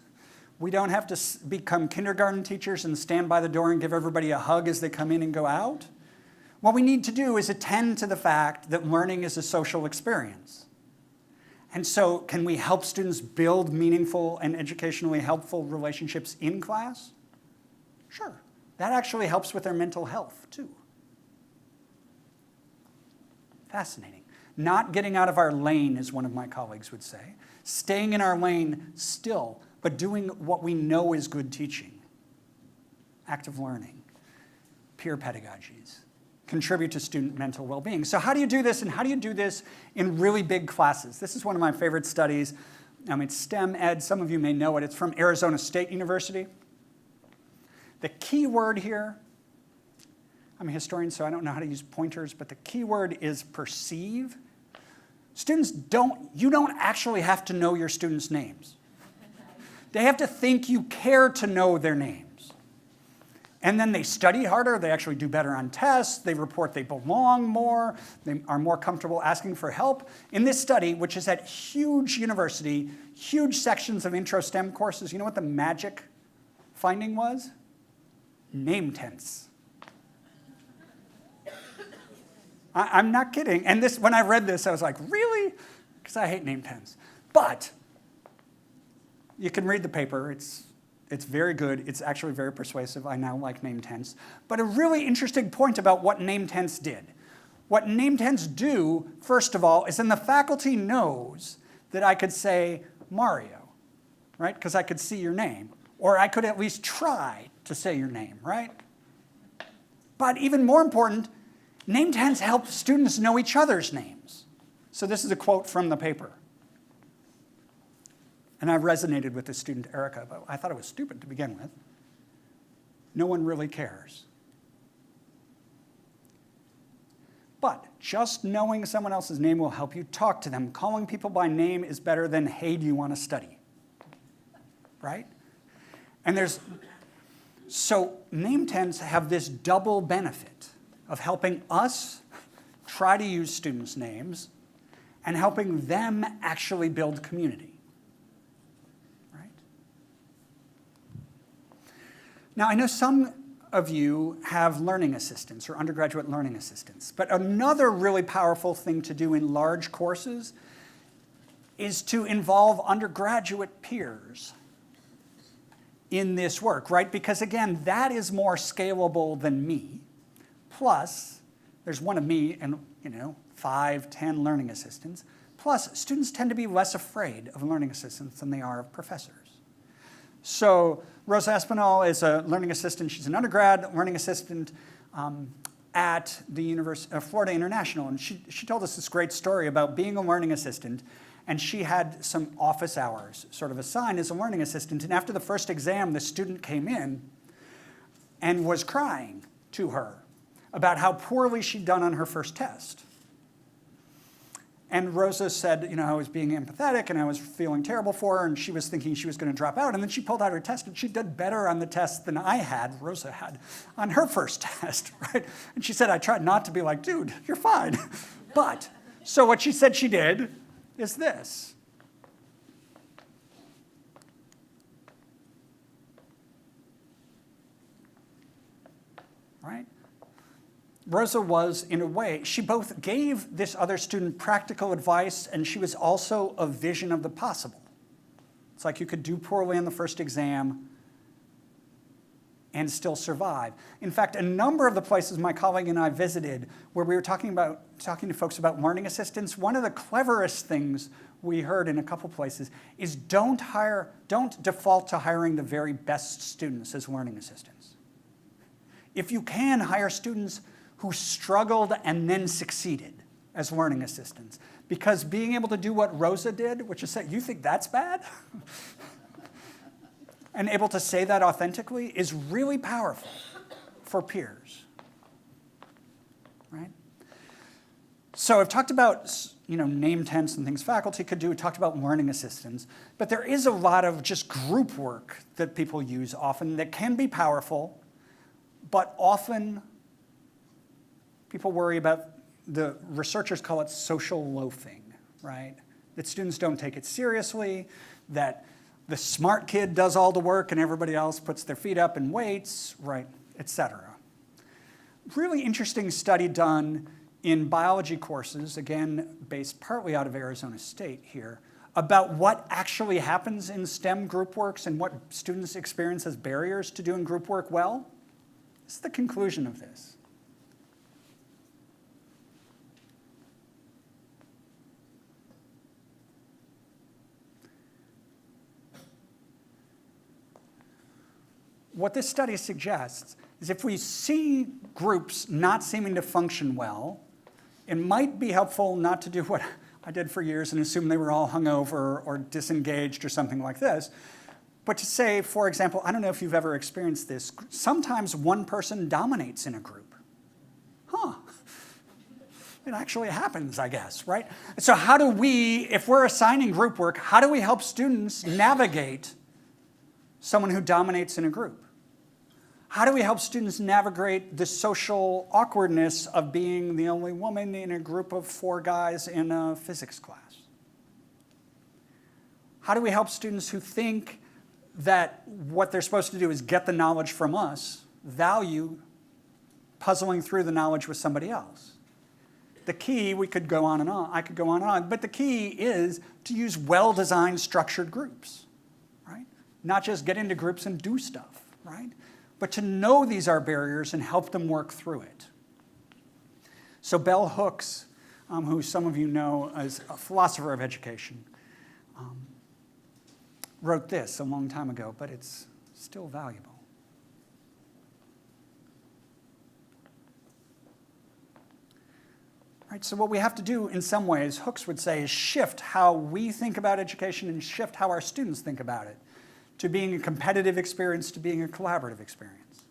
We don't have to become kindergarten teachers and stand by the door and give everybody a hug as they come in and go out. What we need to do is attend to the fact that learning is a social experience. And so can we help students build meaningful and educationally helpful relationships in class? Sure. That actually helps with their mental health, too. Fascinating. Not getting out of our lane, as one of my colleagues would say. Staying in our lane still, but doing what we know is good teaching. Active learning, peer pedagogies, contribute to student mental well-being. So how do you do this, and how do you do this in really big classes? This is one of my favorite studies. It's STEM Ed. Some of you may know it. It's from Arizona State University. The key word here, I'm a historian, so I don't know how to use pointers, but the key word is perceive. Students you don't actually have to know your students' names. They have to think you care to know their names. And then they study harder, they actually do better on tests, they report they belong more, they are more comfortable asking for help. In this study, which is at huge university, huge sections of intro STEM courses, you know what the magic finding was? Name tense. I'm not kidding. And when I read this, I was like, really? Because I hate name tense. But you can read the paper. It's very good. It's actually very persuasive. I now like name tense. But a really interesting point about what name tense did. What name tense do, first of all, is then the faculty knows that I could say Mario, right? Because I could see your name. Or I could at least try to say your name, right? But even more important, name tense helps students know each other's names. So this is a quote from the paper. And I resonated with this student, Erica, but I thought it was stupid to begin with. No one really cares. But just knowing someone else's name will help you talk to them. Calling people by name is better than, hey, do you want to study? Right? And so name tense have this double benefit of helping us try to use students' names and helping them actually build community. Right? Now, I know some of you have learning assistants or undergraduate learning assistants, but another really powerful thing to do in large courses is to involve undergraduate peers in this work, right? Because again, that is more scalable than me. Plus, there's one of me and 5, 10 learning assistants. Plus, students tend to be less afraid of learning assistants than they are of professors. So Rosa Espinal is a learning assistant. She's an undergrad learning assistant at the University of Florida International. And she told us this great story about being a learning assistant. And she had some office hours sort of assigned as a learning assistant. And after the first exam, the student came in and was crying to her about how poorly she'd done on her first test. And Rosa said, I was being empathetic and I was feeling terrible for her, and she was thinking she was going to drop out. And then she pulled out her test, and she did better on the test than Rosa had, on her first test, right? And she said, I tried not to be like, dude, you're fine. But, so what she said she did is this. Right? Rosa was, in a way, she both gave this other student practical advice, and she was also a vision of the possible. It's like you could do poorly on the first exam and still survive. In fact, a number of the places my colleague and I visited where we were talking to folks about learning assistants, one of the cleverest things we heard in a couple places is don't default to hiring the very best students as learning assistants. If you can, hire students who struggled and then succeeded as learning assistants. Because being able to do what Rosa did, which is say, you think that's bad? And able to say that authentically is really powerful for peers, right? So I've talked about name tense and things faculty could do. We talked about learning assistants. But there is a lot of just group work that people use often that can be powerful, but often people worry about the researchers call it social loafing, right? That students don't take it seriously, that the smart kid does all the work and everybody else puts their feet up and waits, right, et cetera. Really interesting study done in biology courses, again, based partly out of Arizona State here, about what actually happens in STEM group works and what students experience as barriers to doing group work well. This is the conclusion of this. What this study suggests is if we see groups not seeming to function well, it might be helpful not to do what I did for years and assume they were all hungover or disengaged or something like this, but to say, for example, I don't know if you've ever experienced this, sometimes one person dominates in a group. Huh. It actually happens, I guess, right? So how do we, if we're assigning group work, how do we help students navigate someone who dominates in a group? How do we help students navigate the social awkwardness of being the only woman in a group of 4 guys in a physics class? How do we help students who think that what they're supposed to do is get the knowledge from us, value puzzling through the knowledge with somebody else? The key, we could go on and on, I could go on and on, but the key is to use well-designed structured groups, right? Not just get into groups and do stuff, right? But to know these are barriers and help them work through it. So Bell Hooks, who some of you know as a philosopher of education, wrote this a long time ago, but it's still valuable. Right, so what we have to do in some ways, Hooks would say, is shift how we think about education and shift how our students think about it, to being a competitive experience, to being a collaborative experience.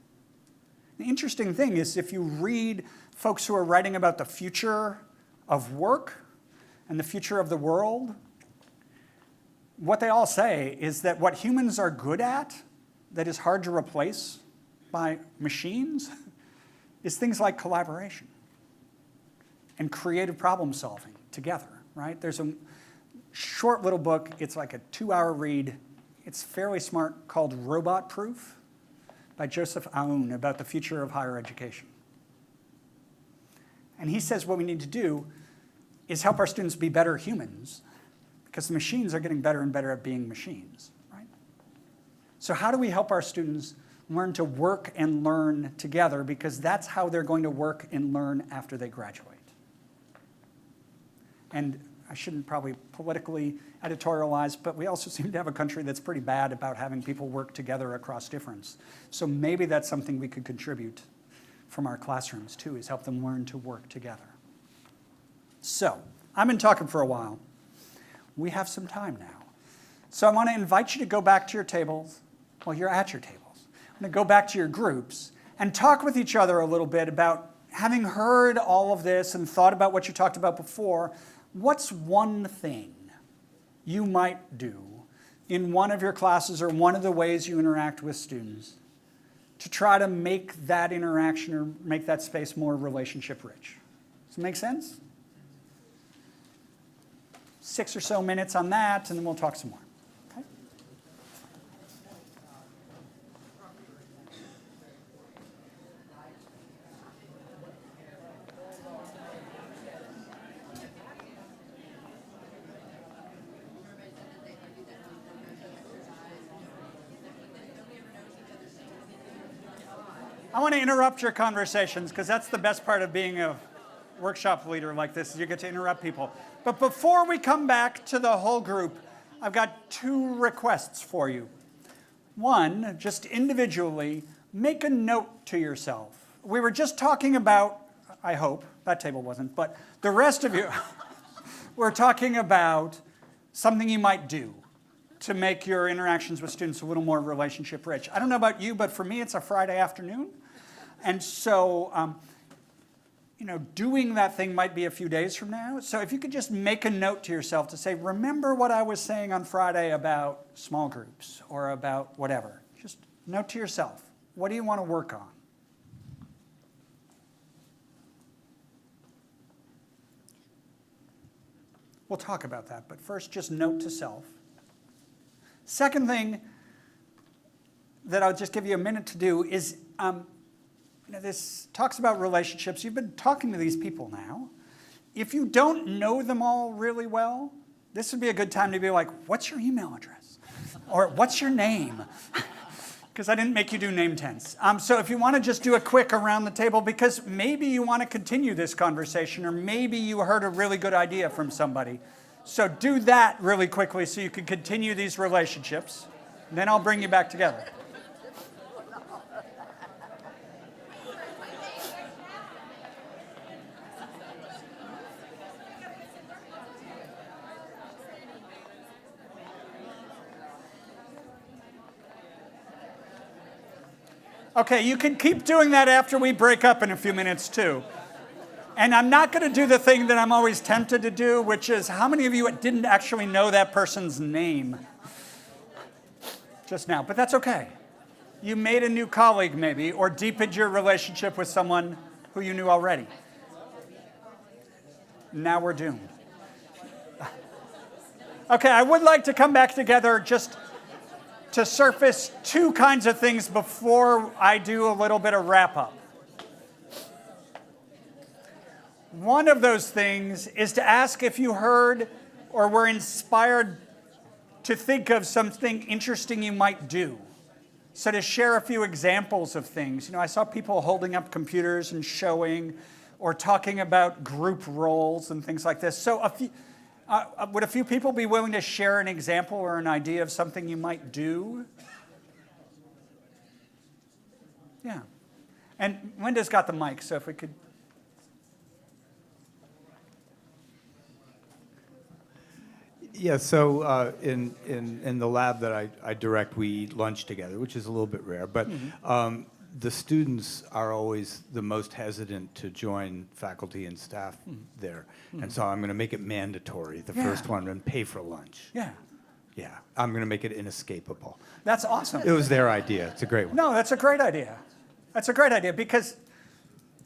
The interesting thing is if you read folks who are writing about the future of work and the future of the world, what they all say is that what humans are good at that is hard to replace by machines is things like collaboration and creative problem solving together, right? There's a short little book, it's like a 2-hour read. It's fairly smart, called Robot Proof by Joseph Aoun about the future of higher education. And he says what we need to do is help our students be better humans because the machines are getting better and better at being machines, right? So how do we help our students learn to work and learn together because that's how they're going to work and learn after they graduate? And I shouldn't probably politically editorialize, but we also seem to have a country that's pretty bad about having people work together across difference. So maybe that's something we could contribute from our classrooms too, is help them learn to work together. So, I've been talking for a while. We have some time now. So I want to invite you to go back to your tables. Well, you're at your tables. I'm going to go back to your groups and talk with each other a little bit about, having heard all of this and thought about what you talked about before, what's one thing you might do in one of your classes or one of the ways you interact with students to try to make that interaction or make that space more relationship rich? Does it make sense? 6 or so minutes on that, and then we'll talk some more. Okay? I want to interrupt your conversations because that's the best part of being a workshop leader like this, is you get to interrupt people. But before we come back to the whole group, I've got 2 requests for you. One, just individually, make a note to yourself. We were just talking about, I hope, that table wasn't, but the rest of you, we're talking about something you might do to make your interactions with students a little more relationship rich. I don't know about you, but for me, it's a Friday afternoon. And so, doing that thing might be a few days from now. So if you could just make a note to yourself to say, remember what I was saying on Friday about small groups or about whatever. Just note to yourself, what do you want to work on? We'll talk about that, but first, just note to self. Second thing that I'll just give you a minute to do is, this talks about relationships. You've been talking to these people now. If you don't know them all really well, this would be a good time to be like, what's your email address? Or what's your name? Because I didn't make you do name tense. So if you want to just do a quick around the table, because maybe you want to continue this conversation, or maybe you heard a really good idea from somebody. So do that really quickly so you can continue these relationships. Then I'll bring you back together. Okay, you can keep doing that after we break up in a few minutes too. And I'm not going to do the thing that I'm always tempted to do, which is how many of you didn't actually know that person's name just now? But that's okay. You made a new colleague maybe, or deepened your relationship with someone who you knew already. Now we're doomed. Okay, I would like to come back together just to surface two kinds of things before I do a little bit of wrap-up. One of those things is to ask if you heard or were inspired to think of something interesting you might do. So to share a few examples of things. I saw people holding up computers and showing, or talking about group roles and things like this. So would a few people be willing to share an example or an idea of something you might do? Yeah. And Linda's got the mic, so if we could. Yeah, so in the lab that I direct, we eat lunch together, which is a little bit rare. But the students are always the most hesitant to join faculty and staff there. And so I'm going to make it mandatory, the first one, and pay for lunch. Yeah. Yeah, I'm going to make it inescapable. That's awesome. It was their idea. It's a great one. No, that's a great idea. That's a great idea, because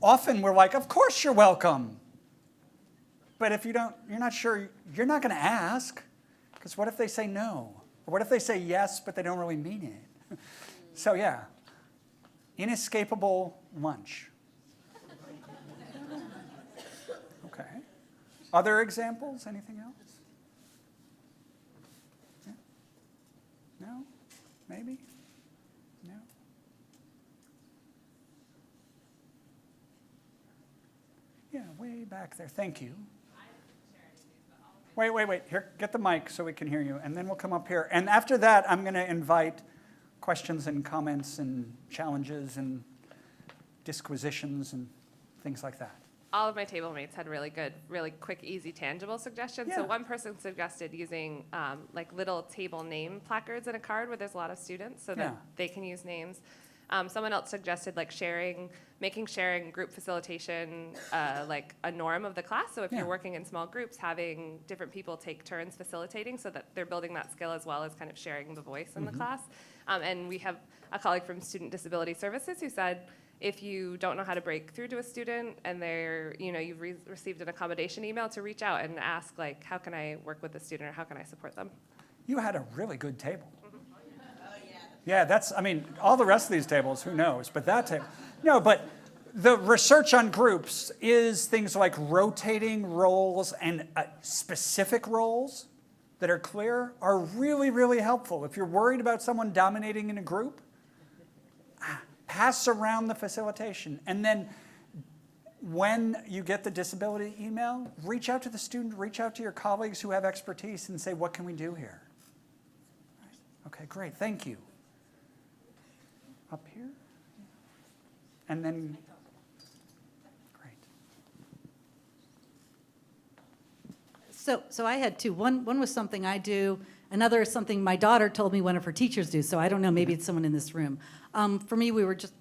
often we're like, of course you're welcome. But if you're not sure, you're not going to ask, because what if they say no? Or what if they say yes, but they don't really mean it? So yeah, inescapable lunch. Okay. Other examples? Anything else? Yeah? No? Maybe? No? Yeah, way back there. Thank you. Wait. Here, get the mic so we can hear you, and then we'll come up here. And after that, I'm going to invite questions and comments and challenges and disquisitions and things like that. All of my table mates had really good, really quick, easy, tangible suggestions. Yeah. So one person suggested using like little table name placards in a card where there's a lot of students so that they can use names. Someone else suggested like making sharing group facilitation like a norm of the class. So if you're working in small groups, having different people take turns facilitating so that they're building that skill as well as kind of sharing the voice in the class. And we have a colleague from Student Disability Services who said, if you don't know how to break through to a student and you've received an accommodation email, to reach out and ask, like, how can I work with the student or how can I support them? You had a really good table. Yeah, all the rest of these tables, who knows? But that table. No, but the research on groups is things like rotating roles and specific roles that are clear are really, really helpful. If you're worried about someone dominating in a group, pass around the facilitation. And then when you get the disability email, reach out to the student, reach out to your colleagues who have expertise and say, what can we do here? Okay, great, thank you. Up here? And then, great. So I had two. One was something I do. Another is something my daughter told me one of her teachers do. So I don't know, maybe it's someone in this room. For me, we were just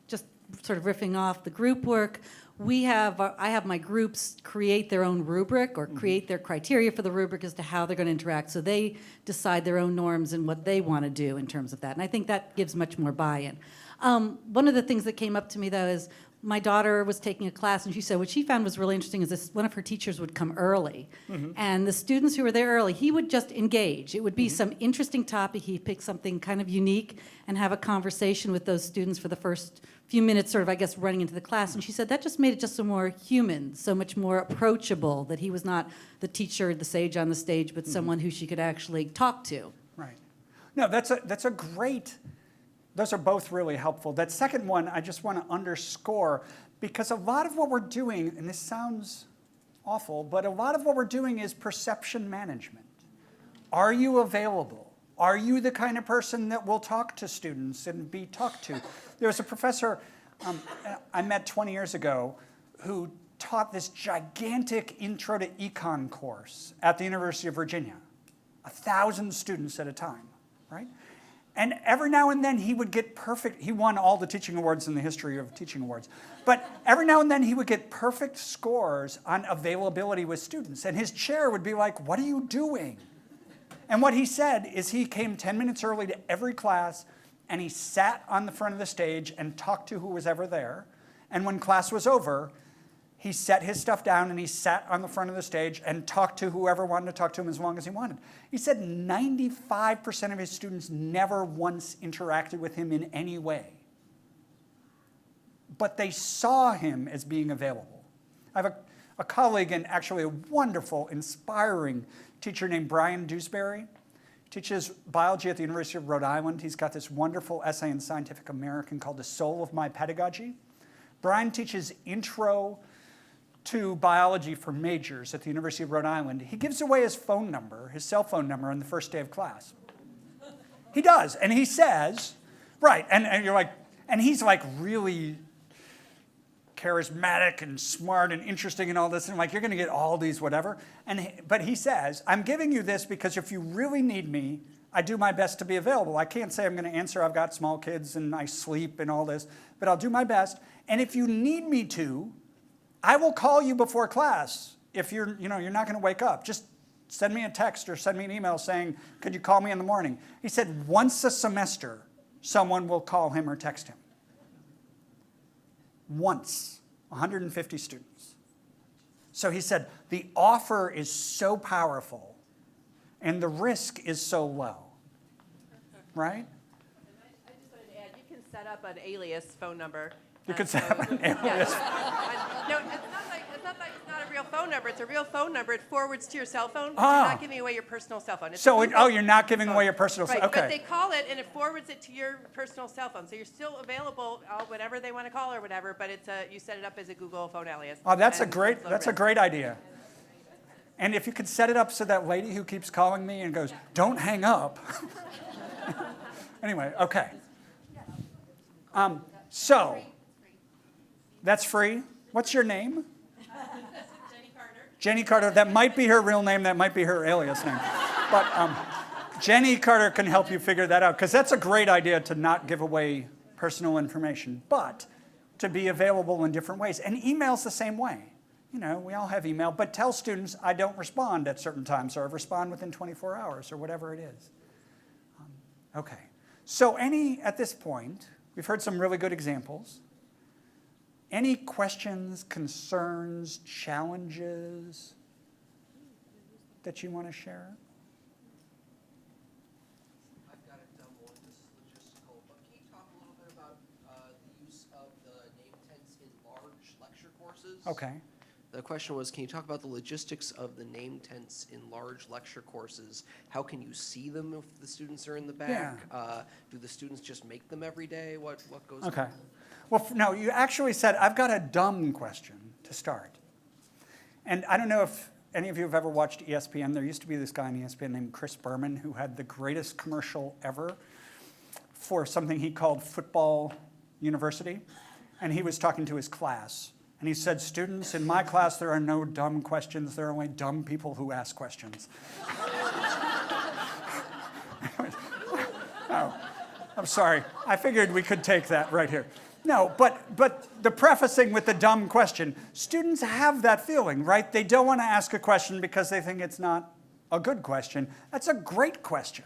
sort of riffing off the group work. I have my groups create their own rubric or create their criteria for the rubric as to how they're going to interact. So they decide their own norms and what they want to do in terms of that. And I think that gives much more buy-in. One of the things that came up to me, though, is my daughter was taking a class, and she said what she found was really interesting is this: one of her teachers would come early, and the students who were there early, he would just engage. It would be some interesting topic. He'd pick something kind of unique and have a conversation with those students for the first few minutes, sort of, I guess, running into the class. And she said that just made it just so more human, so much more approachable, that he was not the teacher, the sage on the stage, but someone who she could actually talk to. Right. No, that's a great, those are both really helpful. That second one, I just want to underscore, because a lot of what we're doing, and this sounds awful, but a lot of what we're doing is perception management. Are you available? Are you the kind of person that will talk to students and be talked to? There was a professor I met 20 years ago who taught this gigantic Intro to Econ course at the University of Virginia, 1,000 students at a time, right? And every now and then he would get perfect, he won all the teaching awards in the history of teaching awards, but every now and then he would get perfect scores on availability with students, and his chair would be like, "What are you doing?" And what he said is he came 10 minutes early to every class, and he sat on the front of the stage and talked to who was ever there, and when class was over, he set his stuff down and he sat on the front of the stage and talked to whoever wanted to talk to him as long as he wanted. He said 95% of his students never once interacted with him in any way. But they saw him as being available. I have a colleague and actually a wonderful, inspiring teacher named Brian Dewsbury. Teaches biology at the University of Rhode Island. He's got this wonderful essay in Scientific American called The Soul of My Pedagogy. Brian teaches intro to biology for majors at the University of Rhode Island. He gives away his phone number, his cell phone number, on the first day of class. He does, and he says, right, and you're like, and he's like really charismatic and smart and interesting and all this, and like, you're gonna get all these whatever. But he says, I'm giving you this because if you really need me, I do my best to be available. I can't say I'm gonna answer, I've got small kids and I sleep and all this, but I'll do my best. And if you need me to, I will call you before class. If you're not gonna wake up, just send me a text or send me an email saying, could you call me in the morning? He said once a semester, someone will call him or text him. Once, 150 students. So he said, the offer is so powerful and the risk is so low, right? I just wanted to add, you can set up an alias phone number. You could set up an alias. No, it's not a real phone number. It's a real phone number. It forwards to your cell phone. But Ah. You're not giving away your personal cell phone. It's So, a Google you're not giving phone. away your personal Right, cell phone. but they Okay. call it and it forwards it to your personal cell phone. So you're still available, whatever they want to call or whatever, but you set it up as a Google phone alias. Oh, that's a And great, it's low that's a risk. great idea. And if you could set it up so that lady who keeps calling me and goes, don't hang up. Anyway, okay. So, that's free. What's your name? Jenny Carter. That might be her real name. That might be her alias name. But Jenny Carter can help you figure that out, because that's a great idea to not give away personal information, but to be available in different ways. And email's the same way. You know, we all have email, but tell students I don't respond at certain times, or I respond within 24 hours, or whatever it is. Okay. So at this point, we've heard some really good examples. Any questions, concerns, challenges that you want to share? I've got a dumb one. This is logistical. But can you talk a little bit about the use of the name tense in large lecture courses? Okay. The question was, can you talk about the logistics of the name tense in large lecture courses? How can you see them if the students are in the back? Yeah. Do the students just make them every day? What goes Okay. on? Well, no, you actually said, I've got a dumb question to start. And I don't know if any of you have ever watched ESPN. There used to be this guy on ESPN named Chris Berman who had the greatest commercial ever for something he called Football University. And he was talking to his class. And he said, students, in my class, there are no dumb questions. There are only dumb people who ask questions. Oh, I'm sorry. I figured we could take that right here. No, but the prefacing with the dumb question, students have that feeling, right? They don't want to ask a question because they think it's not a good question. That's a great question,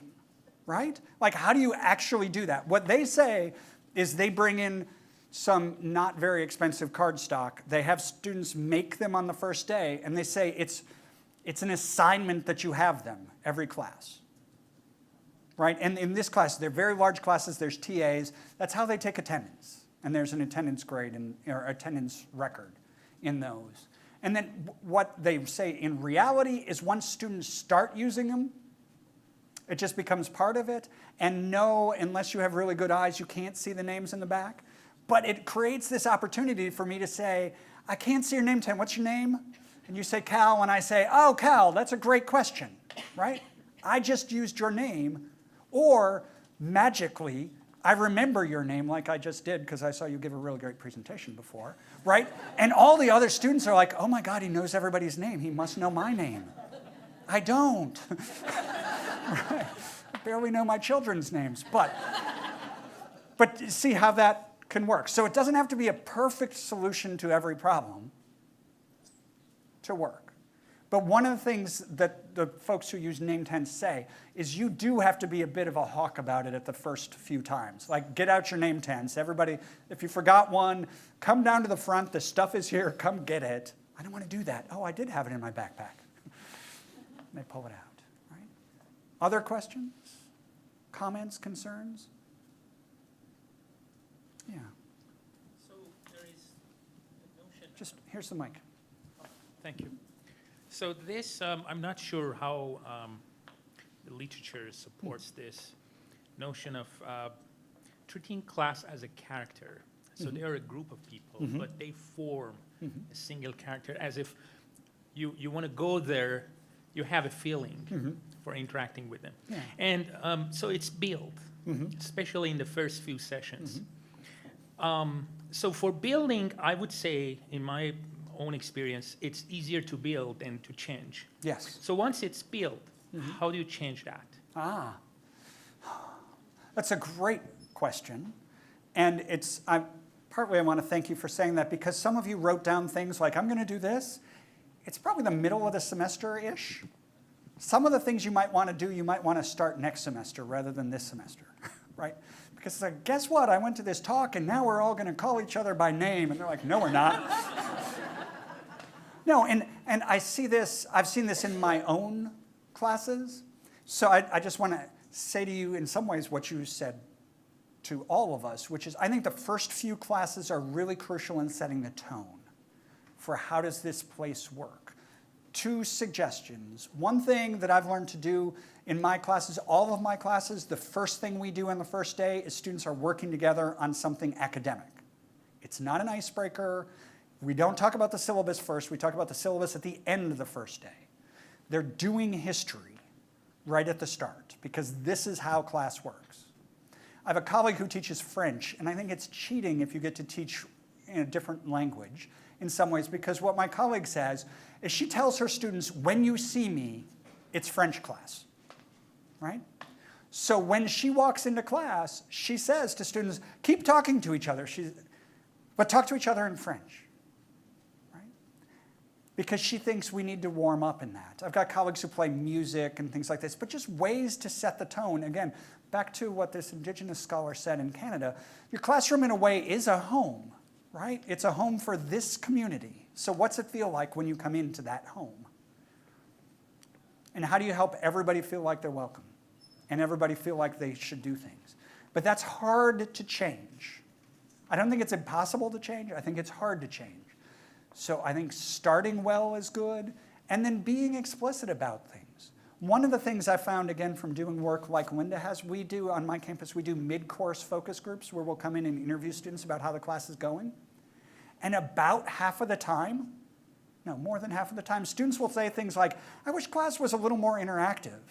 right? Like, how do you actually do that? What they say is they bring in some not very expensive cardstock. They have students make them on the first day, and they say it's an assignment that you have them every class. Right? And in this class, they're very large classes, there's TAs. That's how they take attendance. And there's an attendance grade or attendance record in those. And then what they say in reality is once students start using them, it just becomes part of it. And no, unless you have really good eyes, you can't see the names in the back. But it creates this opportunity for me to say, I can't see your name tag. What's your name? And you say Cal, and I say, oh, Cal, that's a great question, right? I just used your name. Or magically, I remember your name like I just did because I saw you give a really great presentation before, right? And all the other students are like, oh my God, he knows everybody's name. He must know my name. I don't. Right? I barely know my children's names, but see how that can work. So it doesn't have to be a perfect solution to every problem to work. But one of the things that the folks who use name tags say is you do have to be a bit of a hawk about it at the first few times. Like, get out your name tags. Everybody, if you forgot one, come down to the front. The stuff is here. Come get it. I don't want to do that. Oh, I did have it in my backpack. They pull it out. Right? Other questions? Comments? Concerns? Yeah. So there is a notion. Just, here's the mic. Thank you. So this, I'm not sure how the literature supports this notion of treating class as a character. So they are a group of people, but they form a single character as if you want to go there, you have a feeling for interacting with them. Yeah. And so it's built, especially in the first few sessions. So for building, I would say, in my own experience, it's easier to build than to change. Yes. So once it's built, how do you change that? That's a great question. And partly I want to thank you for saying that because some of you wrote down things like, I'm going to do this. It's probably the middle of the semester-ish. Some of the things you might want to do, you might want to start next semester rather than this semester, right? Because it's like, guess what? I went to this talk and now we're all going to call each other by name. And they're like, no, we're not. No, and I've seen this in my own classes. So I just want to say to you in some ways what you said to all of us, which is I think the first few classes are really crucial in setting the tone for how does this place work. 2 suggestions. One thing that I've learned to do in my classes, all of my classes, the first thing we do on the first day is students are working together on something academic. It's not an icebreaker. We don't talk about the syllabus first. We talk about the syllabus at the end of the first day. They're doing history right at the start because this is how class works. I have a colleague who teaches French, and I think it's cheating if you get to teach in a different language in some ways because what my colleague says is she tells her students, when you see me, it's French class, right? So when she walks into class, she says to students, keep talking to each other, but talk to each other in French. Because she thinks we need to warm up in that. I've got colleagues who play music and things like this, but just ways to set the tone. Again, back to what this Indigenous scholar said in Canada, your classroom in a way is a home, right? It's a home for this community. So what's it feel like when you come into that home? And how do you help everybody feel like they're welcome? And everybody feel like they should do things? But that's hard to change. I don't think it's impossible to change. I think it's hard to change. So I think starting well is good, and then being explicit about things. One of the things I found, again, from doing work like Linda has, we do on my campus, we do mid-course focus groups where we'll come in and interview students about how the class is going. And about half of the time, no, more than half of the time, students will say things like, I wish class was a little more interactive.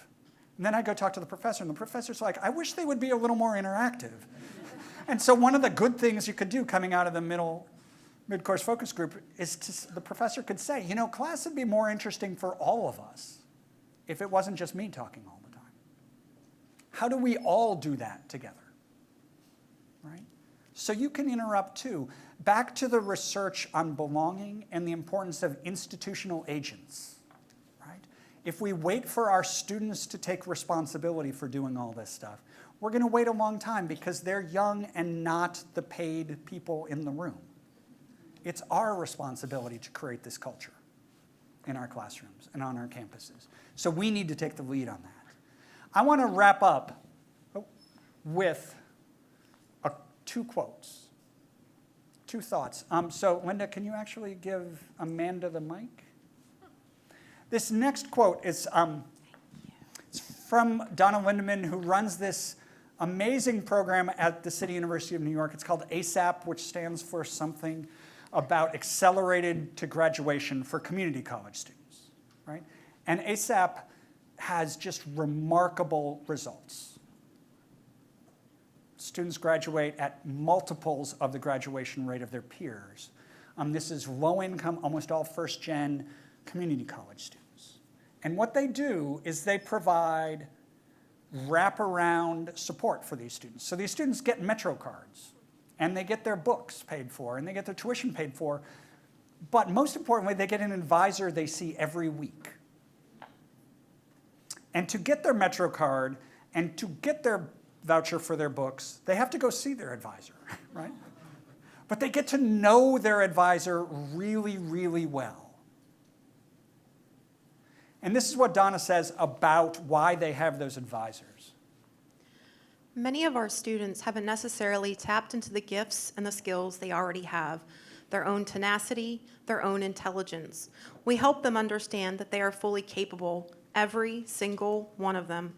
And then I go talk to the professor, and the professor's like, I wish they would be a little more interactive. And so one of the good things you could do coming out of the mid-course focus group is the professor could say, you know, class would be more interesting for all of us if it wasn't just me talking all the time. How do we all do that together? Right? So you can interrupt too. Back to the research on belonging and the importance of institutional agents. Right? If we wait for our students to take responsibility for doing all this stuff, we're going to wait a long time because they're young and not the paid people in the room. It's our responsibility to create this culture in our classrooms and on our campuses. So we need to take the lead on that. I want to wrap up with two quotes, two thoughts. So Linda, can you actually give Amanda the mic? This next quote is it's from Donna Lindemann, who runs this amazing program at the City University of New York. It's called ASAP, which stands for something about accelerated to graduation for community college students, right? And ASAP has just remarkable results. Students graduate at multiples of the graduation rate of their peers. This is low income, almost all first gen community college students. And what they do is they provide wraparound support for these students. So these students get Metro cards, and they get their books paid for, and they get their tuition paid for. But most importantly, they get an advisor they see every week. And to get their Metro card and to get their voucher for their books, they have to go see their advisor, right? But they get to know their advisor really, really well. And this is what Donna says about why they have those advisors. Many of our students haven't necessarily tapped into the gifts and the skills they already have, their own tenacity, their own intelligence. We help them understand that they are fully capable, every single one of them,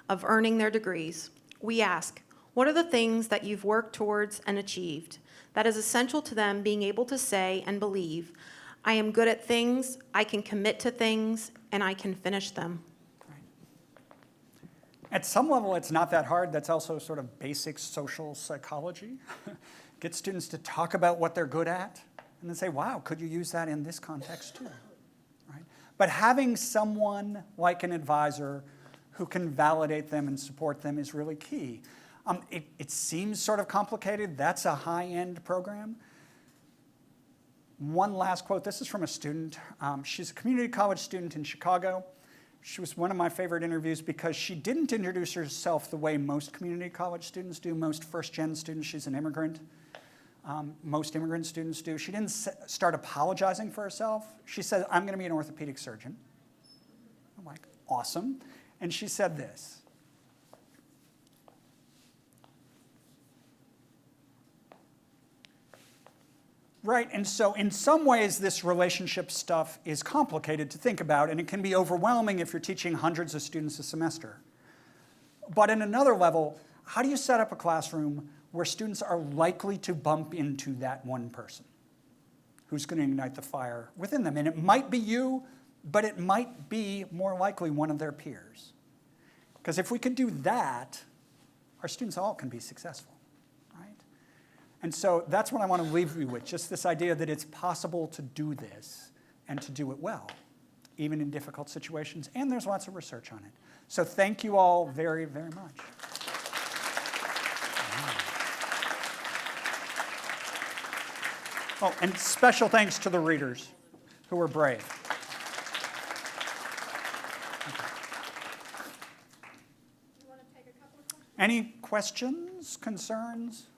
of earning their degrees. We ask, what are the things that you've worked towards and achieved that is essential to them being able to say and believe, I am good at things, I can commit to things, and I can finish them? At some level, it's not that hard. That's also sort of basic social psychology. Get students to talk about what they're good at, and then say, wow, could you use that in this context too? Right? But having someone like an advisor who can validate them and support them is really key. It seems sort of complicated. That's a high-end program. One last quote. This is from a student. She's a community college student in Chicago. She was one of my favorite interviews because she didn't introduce herself the way most community college students do, most first-gen students. She's an immigrant. Most immigrant students do. She didn't start apologizing for herself. She said, I'm going to be an orthopedic surgeon. I'm like, awesome. And she said this. Right, and so in some ways this relationship stuff is complicated to think about, and it can be overwhelming if you're teaching hundreds of students a semester. But in another level, how do you set up a classroom where students are likely to bump into that one person who's going to ignite the fire within them? And it might be you, but it might be more likely one of their peers. Because if we can do that, our students all can be successful. And so that's what I want to leave you with, just this idea that it's possible to do this and to do it well, even in difficult situations. And there's lots of research on it. So thank you all very, very much. Oh, and special thanks to the readers who were brave. Any questions, concerns?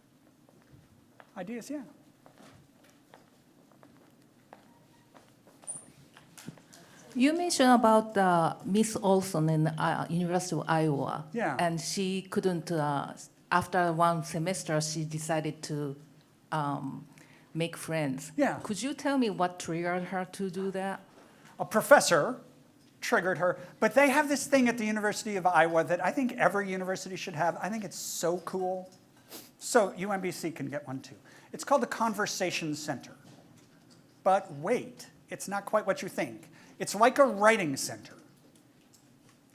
Ideas, yeah. You mentioned about Miss Olsen in University of Iowa. Yeah. And she couldn't, after one semester, she decided to make friends. Yeah. Could you tell me what triggered her to do that? A professor triggered her, but they have this thing at the University of Iowa that I think every university should have. I think it's so cool. So UMBC can get one too. It's called the Conversation Center. But wait, it's not quite what you think. It's like a writing center.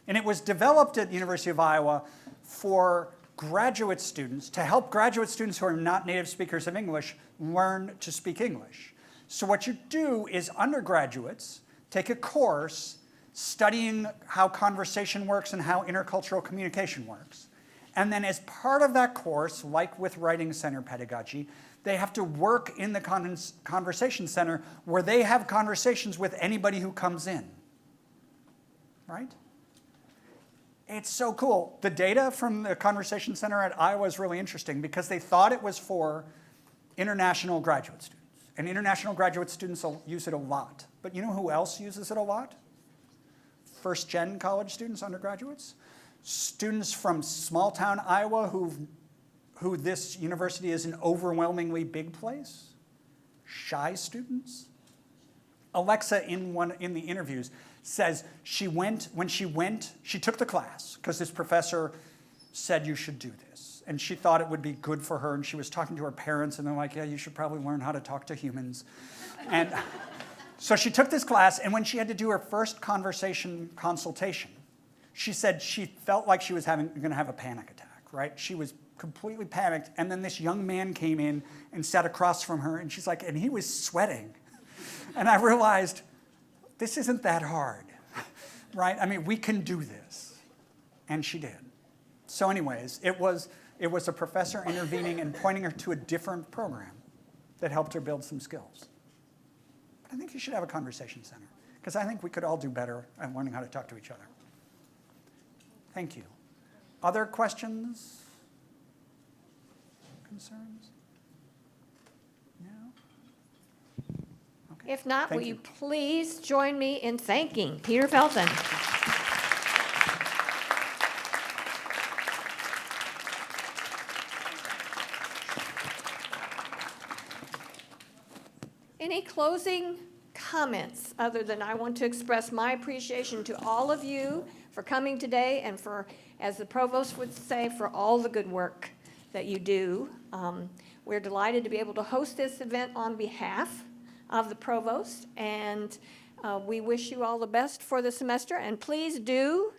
And it was developed at the University of Iowa for graduate students, to help graduate students who are not native speakers of English learn to speak English. So what you do is undergraduates take a course studying how conversation works and how intercultural communication works. And then as part of that course, like with Writing Center pedagogy, they have to work in the Conversation Center where they have conversations with anybody who comes in, right? It's so cool. The data from the Conversation Center at Iowa is really interesting because they thought it was for international graduate students. And international graduate students will use it a lot. But you know who else uses it a lot? First-gen college students, undergraduates. Students from small-town Iowa who this university is an overwhelmingly big place. Shy students. Alexa, in the interviews, says she took the class because this professor said you should do this. And she thought it would be good for her, and she was talking to her parents, and they're like, yeah, you should probably learn how to talk to humans. And so she took this class, and when she had to do her first conversation consultation, she said she felt like she was going to have a panic attack, right? She was completely panicked, and then this young man came in and sat across from her, and she's like, and he was sweating. And I realized, this isn't that hard, right? I mean, we can do this. And she did. So anyways, it was a professor intervening and pointing her to a different program that helped her build some skills. But I think you should have a conversation center, because I think we could all do better at learning how to talk to each other. Thank you. Other questions? Concerns? No? Okay. If not, Thank will you you. please join me in thanking Peter Felton? Any closing comments other than I want to express my appreciation to all of you for coming today and for, as the provost would say, for all the good work that you do. We're delighted to be able to host this event on behalf of the provost, and we wish you all the best for the semester. And please do,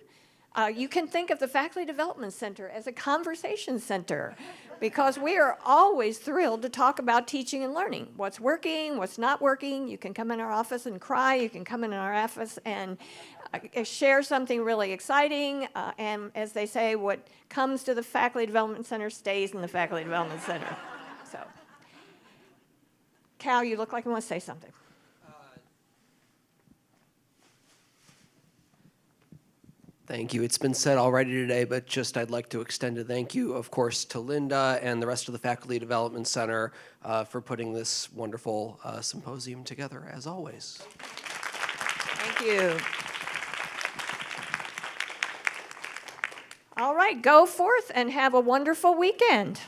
you can think of the Faculty Development Center as a conversation center, because we are always thrilled to talk about teaching and learning. What's working, what's not working. You can come in our office and cry. You can come in our office and share something really exciting. And as they say, what comes to the Faculty Development Center stays in the Faculty Development Center. So, Cal, you look like you want to say something. Thank you. It's been said already today, but just I'd like to extend a thank you, of course, to Linda and the rest of the Faculty Development Center for putting this wonderful symposium together, as always. Thank you. All right, go forth and have a wonderful weekend.